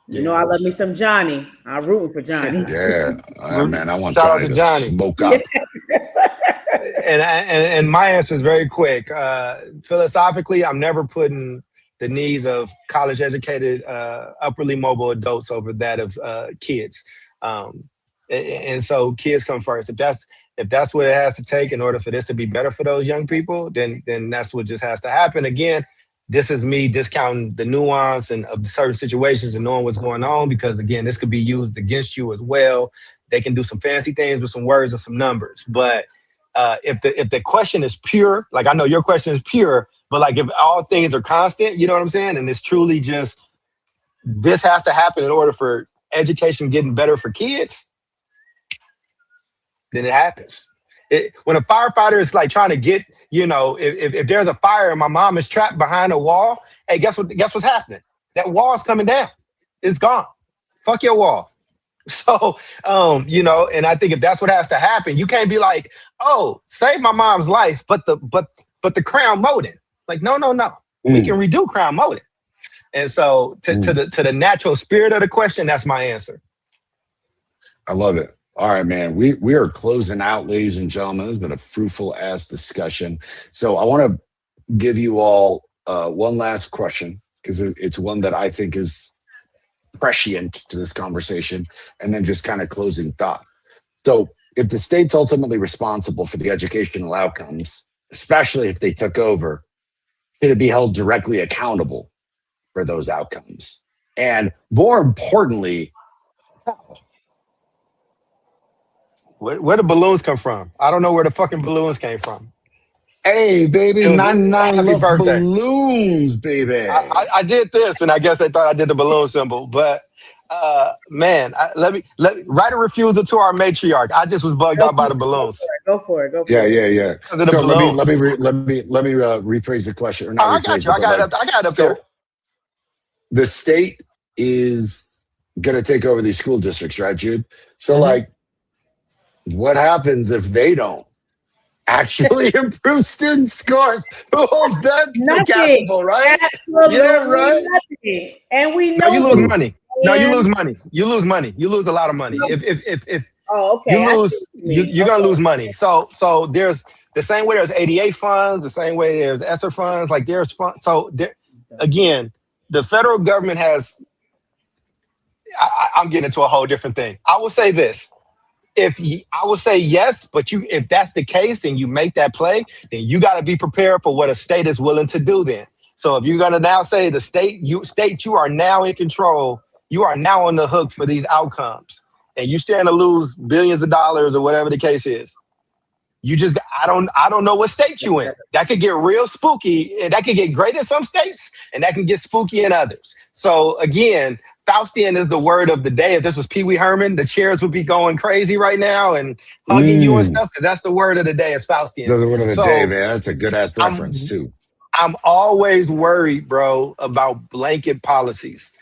You know, I love me some Johnny. I'm rooting for Johnny. Yeah, man, I want Shout Johnny to smoke up. And my answer is very quick. Philosophically, I'm never putting the needs of college-educated, upperly mobile adults over that of kids. And so kids come first. If that's what it has to take in order for this to be better for those young people, then that's what just has to happen. Again, this is me discounting the nuance and of certain situations and knowing what's going on, because again, this could be used against you as well. They can do some fancy things with some words and some numbers. But if the question is pure, like I know your question is pure, but like if all things are constant, you know what I'm saying? And it's truly just, this has to happen in order for education getting better for kids, then it happens. When a firefighter is like trying to get, you know, if there's a fire and my mom is trapped behind a wall, hey, guess what's happening? That wall's coming down. It's gone. Fuck your wall. So, you know, and I think if that's what has to happen, you can't be like, oh, save my mom's life, but the crown molding. Like, no. We can redo crown molding. And so to the natural spirit of the question, that's my answer. I love it. All right, man. We are closing out, ladies and gentlemen. It's been a fruitful ass discussion. So I want to give you all one last question, because it's one that I think is prescient to this conversation, and then just kind of closing thought. So if the state's ultimately responsible for the educational outcomes, especially if they took over, should it be held directly accountable for those outcomes? And more importantly, how? Where the balloons come from? I don't know where the fucking balloons came from. Hey, baby, 99 happy birthday. Balloons, baby. I did this, and I guess they thought I did the balloon symbol. But man, let me write a refusal to our matriarch. I just was bugged out by the balloons. Go for it. Yeah. So let me rephrase the question. Or not I got you. I got it up there. The state is going to take over these school districts, right, Jude? So, like, what happens if they don't actually improve student scores? Who holds that accountable, right? Absolutely nothing. And we know you lose money. No, you lose money. You lose money. You lose a lot of money. If you lose, you're gonna lose money. So there's the same way there's ADA funds, the same way there's ESSER funds. Like there's funds. So again, the federal government has. I'm getting into a whole different thing. I will say this. I would say yes, but if that's the case and you make that play, then you got to be prepared for what a state is willing to do then. So if you're going to now say the state, you are now in control, you are now on the hook for these outcomes, and you stand to lose billions of dollars or whatever the case is. I don't know what state you in. That could get real spooky, and that could get great in some states, and that can get spooky in others. So again, Faustian is the word of the day. If this was Pee Wee Herman, the chairs would be going crazy right now and hugging you and stuff, because that's the word of the day is Faustian. The word of the day, So man. That's a good ass reference I'm too. I'm always worried, bro, about blanket policies.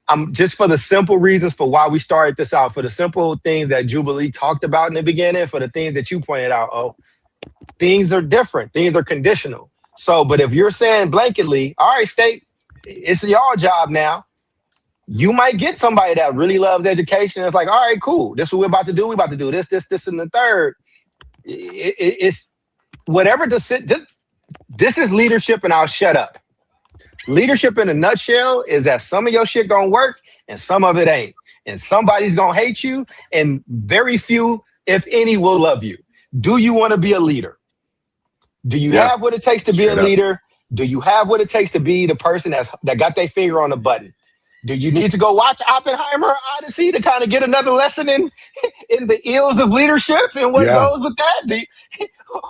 I'm just for the simple reasons for why we started this out, for the simple things that Jubilee talked about in the beginning, for the things that you pointed out. Oh, things are different. Things are conditional. So, but if you're saying blanketly, all right, state, it's y'all job now. You might get somebody that really loves education. It's like, all right, cool. This is what we're about to do. We're about to do this, and the third. It's whatever. This is leadership, and I'll shut up. Leadership in a nutshell is that some of your shit gonna work and some of it ain't. And somebody's gonna hate you, and very few, if any, will love you. Do you want to be a leader? Do you have what it takes to be a leader? Do you have what it takes to be the person that got their finger on the button? Do you need to go watch Oppenheimer Odyssey to kind of get another lesson in the ills of leadership and what goes with that?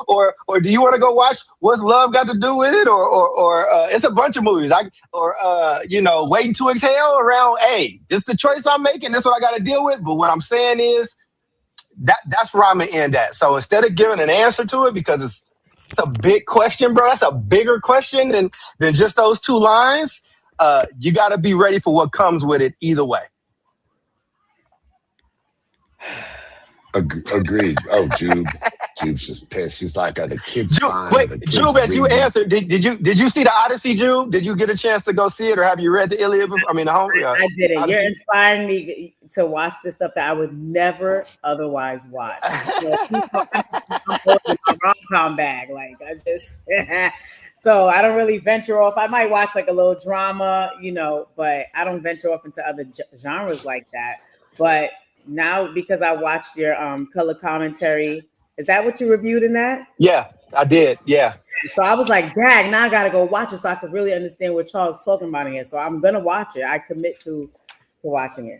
Or do you want to go watch What's Love Got to Do with It? Or it's a bunch of movies. Waiting to Exhale around, hey, this is the choice I'm making. This is what I got to deal with. But what I'm saying is that's where I'm going to end at. So instead of giving an answer to it, because it's a big question, bro. That's a bigger question than just those two lines. You got to be ready for what comes with it either way. Agreed. Oh, Jube's just pissed. She's like, the kids fine. Wait, Jube, as you answered, did you see the Odyssey, Jube? Did you get a chance to go see it, or have you read the Iliad? I didn't. Odyssey? You're inspiring me to watch the stuff that I would never otherwise watch. Rom-com bag, like I just. So I don't really venture off. I might watch like a little drama, but I don't venture off into other genres like that. But now, because I watched your color commentary, is that what you reviewed in that? Yeah, I did. Yeah. So I was like, dang, now I got to go watch it so I could really understand what Charles is talking about in here. So I'm going to watch it. I commit to watching it.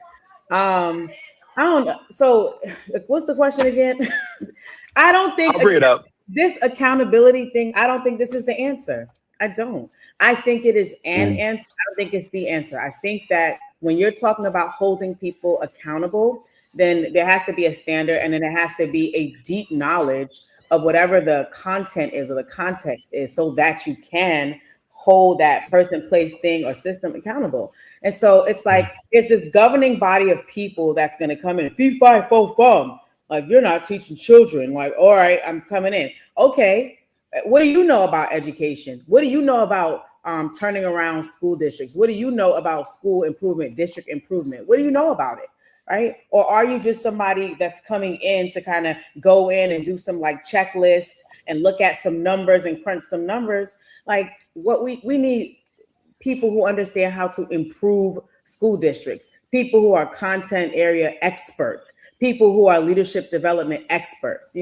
I don't know. So what's the question again? I don't think I'll bring it up. This accountability thing, I don't think this is the answer. I don't. I think it is an answer. I don't think it's the answer. I think that when you're talking about holding people accountable, then there has to be a standard, and then there has to be a deep knowledge of whatever the content is or the context is, so that you can hold that person, place, thing, or system accountable. And so it's like, it's this governing body of people that's going to come in, fee, fi, fo, fum. Like, you're not teaching children. Like, all right, I'm coming in. Okay, what do you know about education? What do you know about turning around school districts? What do you know about school improvement, district improvement? What do you know about it? Right? Or are you just somebody that's coming in to kind of go in and do some like checklist and look at some numbers and crunch some numbers? Like, what we need people who understand how to improve school districts, people who are content area experts, people who are leadership development experts,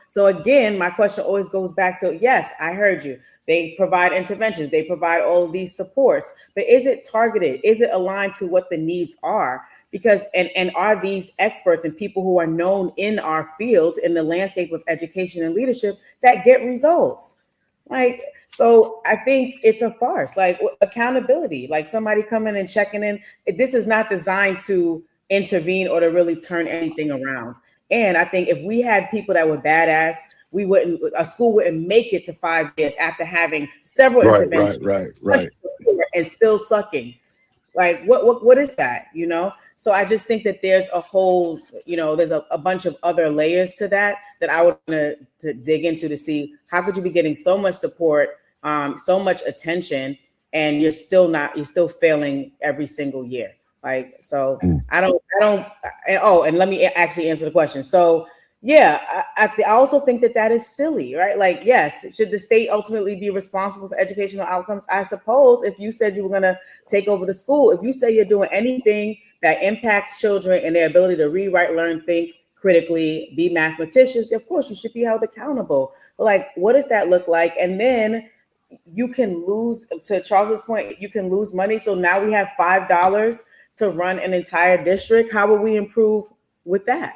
So again, my question always goes back to, yes, I heard you. They provide interventions, they provide all of these supports, but is it targeted? Is it aligned to what the needs are? Because, and are these experts and people who are known in our field, in the landscape of education and leadership, that get results? Like, so I think it's a farce, like accountability, like somebody coming and checking in. This is not designed to intervene or to really turn anything around. And I think if we had people that were badass, a school wouldn't make it to 5 years after having several interventions. Right. And still sucking. Like, what is that, So I just think that there's a whole, there's a bunch of other layers to that I would want to dig into to see how could you be getting so much support, so much attention, and you're still failing every single year. Like, so I don't, and let me actually answer the question. So yeah, I also think that is silly, right? Like, yes, should the state ultimately be responsible for educational outcomes? I suppose if you said you were going to take over the school, if you say you're doing anything that impacts children and their ability to read, write, learn, think critically, be mathematicians, of course you should be held accountable. But like, what does that look like? And then you can lose, to Charles's point, you can lose money. So now we have $5 to run an entire district. How will we improve with that?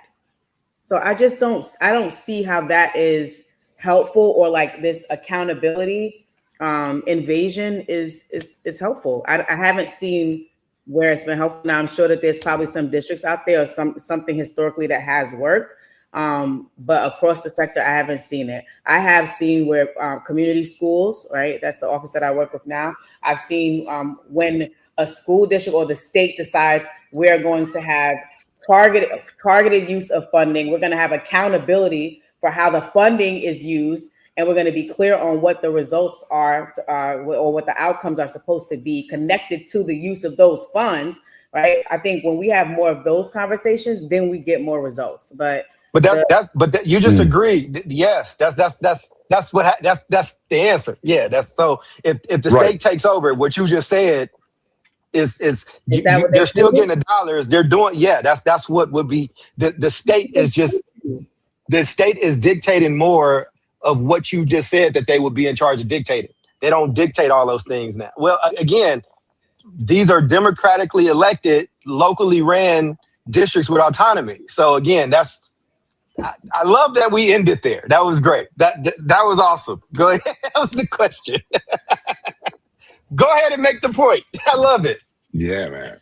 So I don't see how that is helpful, or like this accountability invasion is helpful. I haven't seen where it's been helpful. Now I'm sure that there's probably some districts out there or something historically that has worked. But across the sector, I haven't seen it. I have seen where community schools, right? That's the office that I work with now. I've seen when a school district or the state decides we're going to have targeted use of funding. We're going to have accountability for how the funding is used, and we're going to be clear on what the results are or what the outcomes are supposed to be connected to the use of those funds, right? I think when we have more of those conversations, then we get more results. But you just agreed. Yes, that's the answer. Yeah, that's so. If the state takes over, what you just said is they're still getting the dollars. They're doing. Yeah, that's what would be the state is just. The state is dictating more of what you just said that they would be in charge of dictating. They don't dictate all those things now. Well, again, these are democratically elected, locally ran districts with autonomy. So again, I love that we ended there. That was great. That was awesome. Go ahead. That was the question. Go ahead and make the point. I love it. Yeah, man.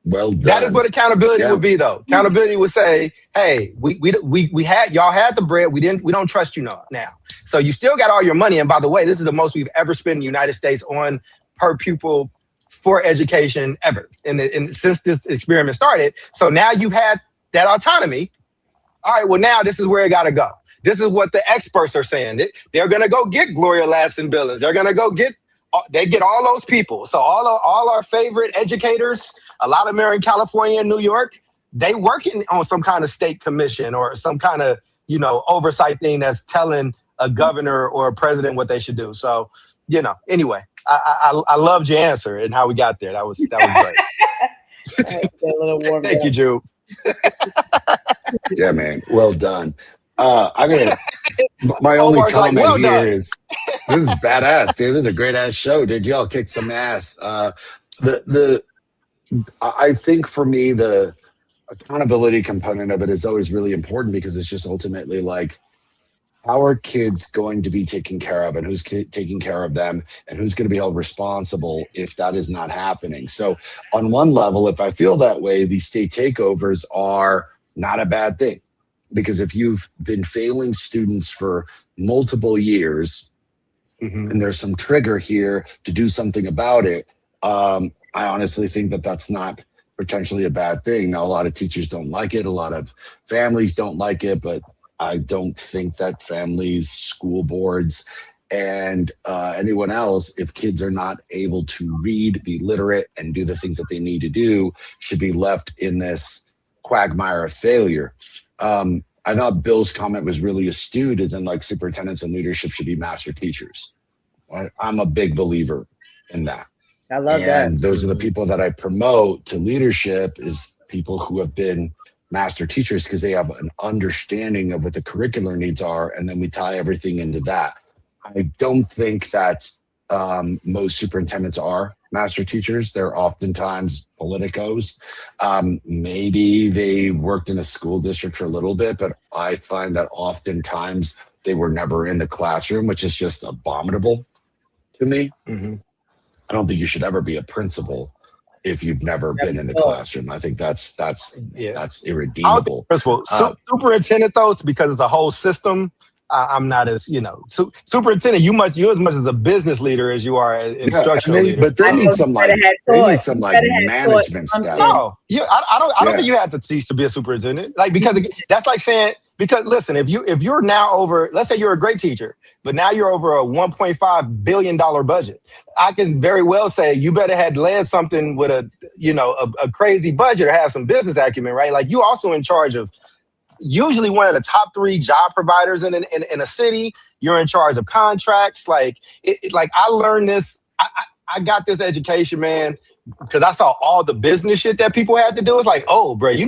Well done. That is what accountability would be, though. Accountability would say, "Hey, we had y'all had the bread. We don't trust you now. So you still got all your money. And by the way, this is the most we've ever spent in the United States on per pupil for education ever, since this experiment started. So now you've had that autonomy. All right. Well, now this is where it got to go. This is what the experts are saying. They're going to go get Gloria Ladson-Billings. They're going to go get. They get all those people. So all our favorite educators." A lot of them are in California and New York. They working on some kind of state commission or some kind of, oversight thing that's telling a governor or a president what they should do. So, anyway, I loved your answer and how we got there. That was great. Thank you, Drew. Yeah, man. Well done. My only comment here is this is badass, dude. This is a great ass show, dude. Y'all kicked some ass. I think for me, the accountability component of it is always really important because it's just ultimately like, how are kids going to be taken care of and who's taking care of them and who's going to be held responsible if that is not happening? So on one level, if I feel that way, these state takeovers are not a bad thing, because if you've been failing students for multiple years and there's some trigger here to do something about it, I honestly think that that's not potentially a bad thing. Now, a lot of teachers don't like it. A lot of families don't like it, but I don't think that families, school boards, and anyone else, if kids are not able to read, be literate, and do the things that they need to do, should be left in this quagmire of failure. I thought Bill's comment was really astute, as in like superintendents and leadership should be master teachers. I'm a big believer in that. I love that. And those are the people that I promote to leadership, is people who have been master teachers because they have an understanding of what the curricular needs are. And then we tie everything into that. I don't think that most superintendents are master teachers. They're oftentimes politicos. Maybe they worked in a school district for a little bit, but I find that oftentimes they were never in the classroom, which is just abominable to me. I don't think you should ever be a principal if you've never been in the classroom. I think that's irredeemable. Principal, superintendent, though, because it's a whole system. I'm not as superintendent. You as much as a business leader as you are an instructional leader. But they need some management stuff. No, I don't think you have to teach to be a superintendent. Because that's like saying, because listen, if you're now over, let's say you're a great teacher, but now you're over a $1.5 billion budget. I can very well say you better had led something with a crazy budget or have some business acumen, right? Like you also in charge of usually one of the top 3 job providers in a city. You're in charge of contracts. Like I learned this. I got this education, man, because I saw all the business shit that people had to do. It's like, oh, bro, you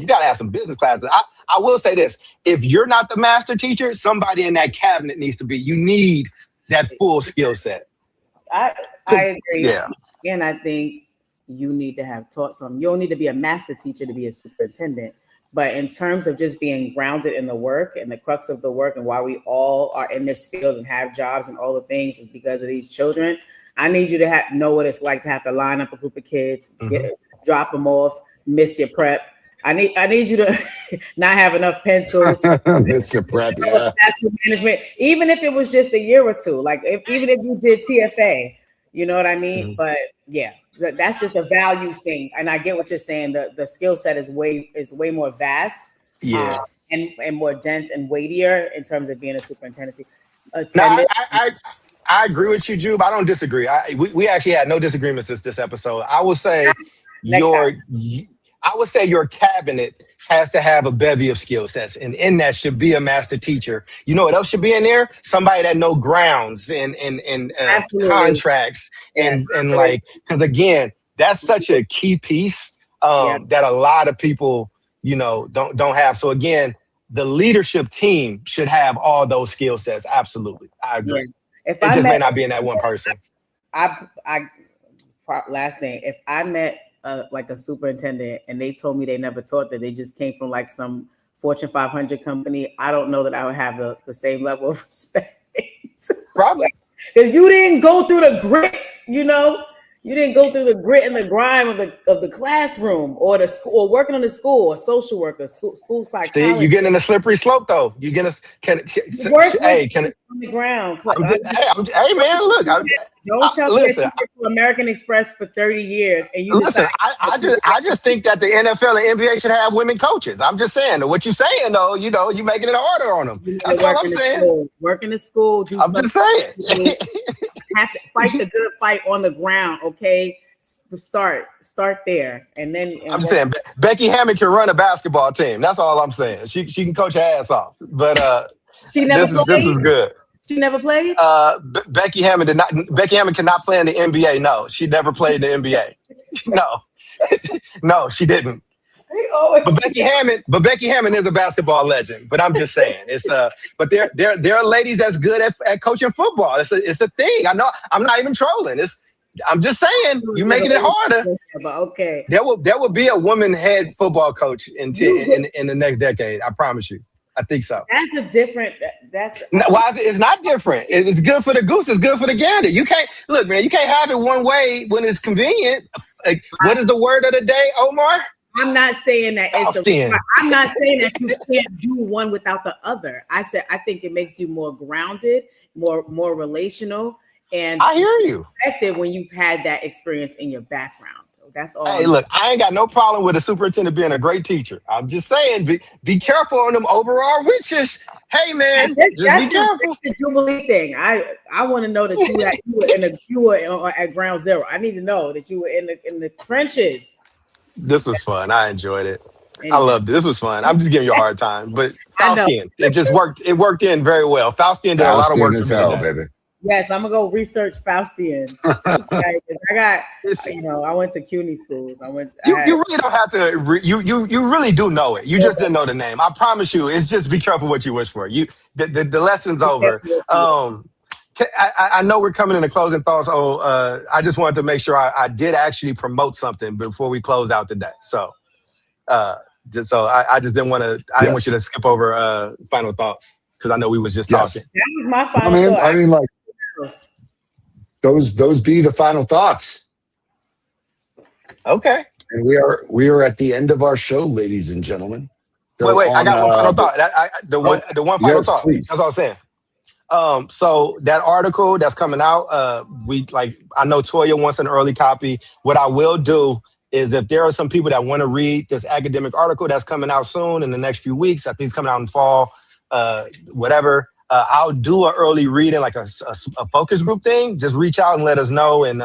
got to have some business classes. I will say this. If you're not the master teacher, somebody in that cabinet needs to be. You need that full skill set. I agree. Yeah. And I think you need to have taught some. You don't need to be a master teacher to be a superintendent. But in terms of just being grounded in the work and the crux of the work and why we all are in this field and have jobs and all the things is because of these children. I need you to know what it's like to have to line up a group of kids, drop them off, miss your prep. I need you to not have enough pencils. Miss your prep, yeah. Management, even if it was just a year or two, like even if you did TFA, you know what I mean? But yeah, that's just a values thing. And I get what you're saying. The skill set is way more vast, and more dense and weightier in terms of being a superintendency. No, I agree with you, Jube. I don't disagree. We actually had no disagreements this episode. I would say your cabinet has to have a bevy of skill sets, and in that should be a master teacher. You know what else should be in there? Somebody that know grounds and contracts and like, because again, that's such a key piece that a lot of people, you know, don't have. So again, the leadership team should have all those skill sets. Absolutely, I agree. Yeah. It just may not be in that one person. Last thing, if I met like a superintendent and they told me they never taught, that they just came from like some Fortune 500 company, I don't know that I would have the same level of respect. Probably. Because you didn't go through the grit, you know? You didn't go through the grit and the grime of the classroom or the school, or working on the school, or social worker, school psychologist. See, you're getting in a slippery slope though. You're getting on the ground. Hey man, look. Don't tell me that you for American Express for 30 years and you listen. I just think that the NFL and NBA should have women coaches. I'm just saying. What you saying though, you know, you making it harder on them. That's all I'm saying. Work in the school. I'm just saying. Have to fight the good fight on the ground, okay? Start there, and then. I'm saying Becky Hammond can run a basketball team. That's all I'm saying. She can coach her ass off. But she never played. This is good. She never played. Becky Hammond did not. Becky Hammond cannot play in the NBA. No, she never played in the NBA. No, no, she didn't. But Becky Hammond is a basketball legend. But I'm just saying, it's but there are ladies that's good at coaching football. It's a thing. I know. I'm not even trolling. I'm just saying, you're making it harder. Okay. There will be a woman head football coach in the next decade. I promise you. I think so. It's not different. It's good for the goose. It's good for the gander. You can't look, man. You can't have it one way when it's convenient. Like, what is the word of the day, Omar? I'm not saying that I'm not saying that you can't do one without the other. I said I think it makes you more grounded, more relational, and I hear you. Effective when you've had that experience in your background. That's all. Hey, look, I ain't got no problem with a superintendent being a great teacher. I'm just saying, be careful on them overall riches. Hey, man, just be careful. The Jubilee thing. I want to know that you were at ground zero. I need to know that you were in the trenches. This was fun. I enjoyed it. Anyway. I loved it. This was fun. I'm just giving you a hard time, but Faustian, it just worked. It worked in very well. Faustian did a lot of work as hell, baby. Yes, I'm gonna go research Faustian. I got, I went to CUNY schools. You really don't have to. You really do know it. You just didn't know the name. I promise you. It's just be careful what you wish for. The lesson's over. I know we're coming into closing thoughts. I just wanted to make sure I did actually promote something before we closed out today. So, I just didn't want to. I didn't want you to skip over final thoughts because I know we was just talking. That was my final thought. I mean, like. Those be the final thoughts. Okay. And we are at the end of our show, ladies and gentlemen. So wait, I got one final thought. The one final thought. Please. That's what I was saying. So that article that's coming out, I know Toya wants an early copy. What I will do is if there are some people that want to read this academic article that's coming out soon in the next few weeks, I think it's coming out in fall, whatever. I'll do an early reading, like a focus group thing. Just reach out and let us know. And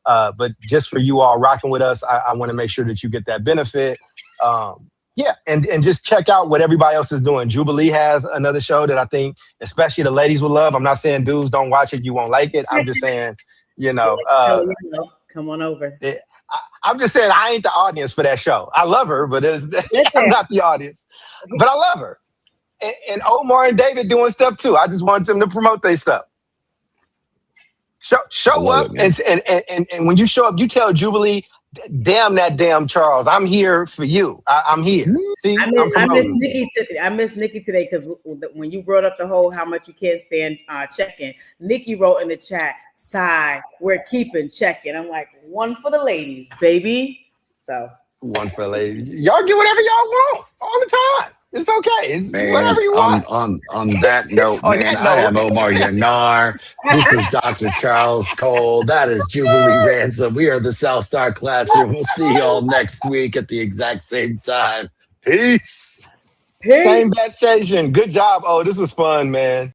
but just for you all rocking with us, I want to make sure that you get that benefit. And just check out what everybody else is doing. Jubilee has another show that I think, especially the ladies will love. I'm not saying dudes don't watch it, you won't like it. I'm just saying, come on over. I'm just saying I ain't the audience for that show. I love her, but I'm not the audience. But I love her. And Omar and David doing stuff too. I just want them to promote their stuff. Show up, and when you show up, you tell Jubilee Damn that damn Charles. I'm here for you. I'm here. See, I I'm miss promoting. Nikki. I miss Nikki today because when you brought up the whole how much you can't stand checking, Nikki wrote in the chat, "Sigh, we're keeping checking." I'm like, one for the ladies, baby. So One for lady. Y'all get whatever y'all want all the time. It's okay. It's Man, whatever you want. on that note, On man, that I am note. Omar Yanar. This is Dr. Charles Cole. That is Jubilee Ransom. We are the South Star Classroom. We'll see y'all next week at the exact same time. Peace. peace. Same bad station. Good job. Oh, this was fun, man.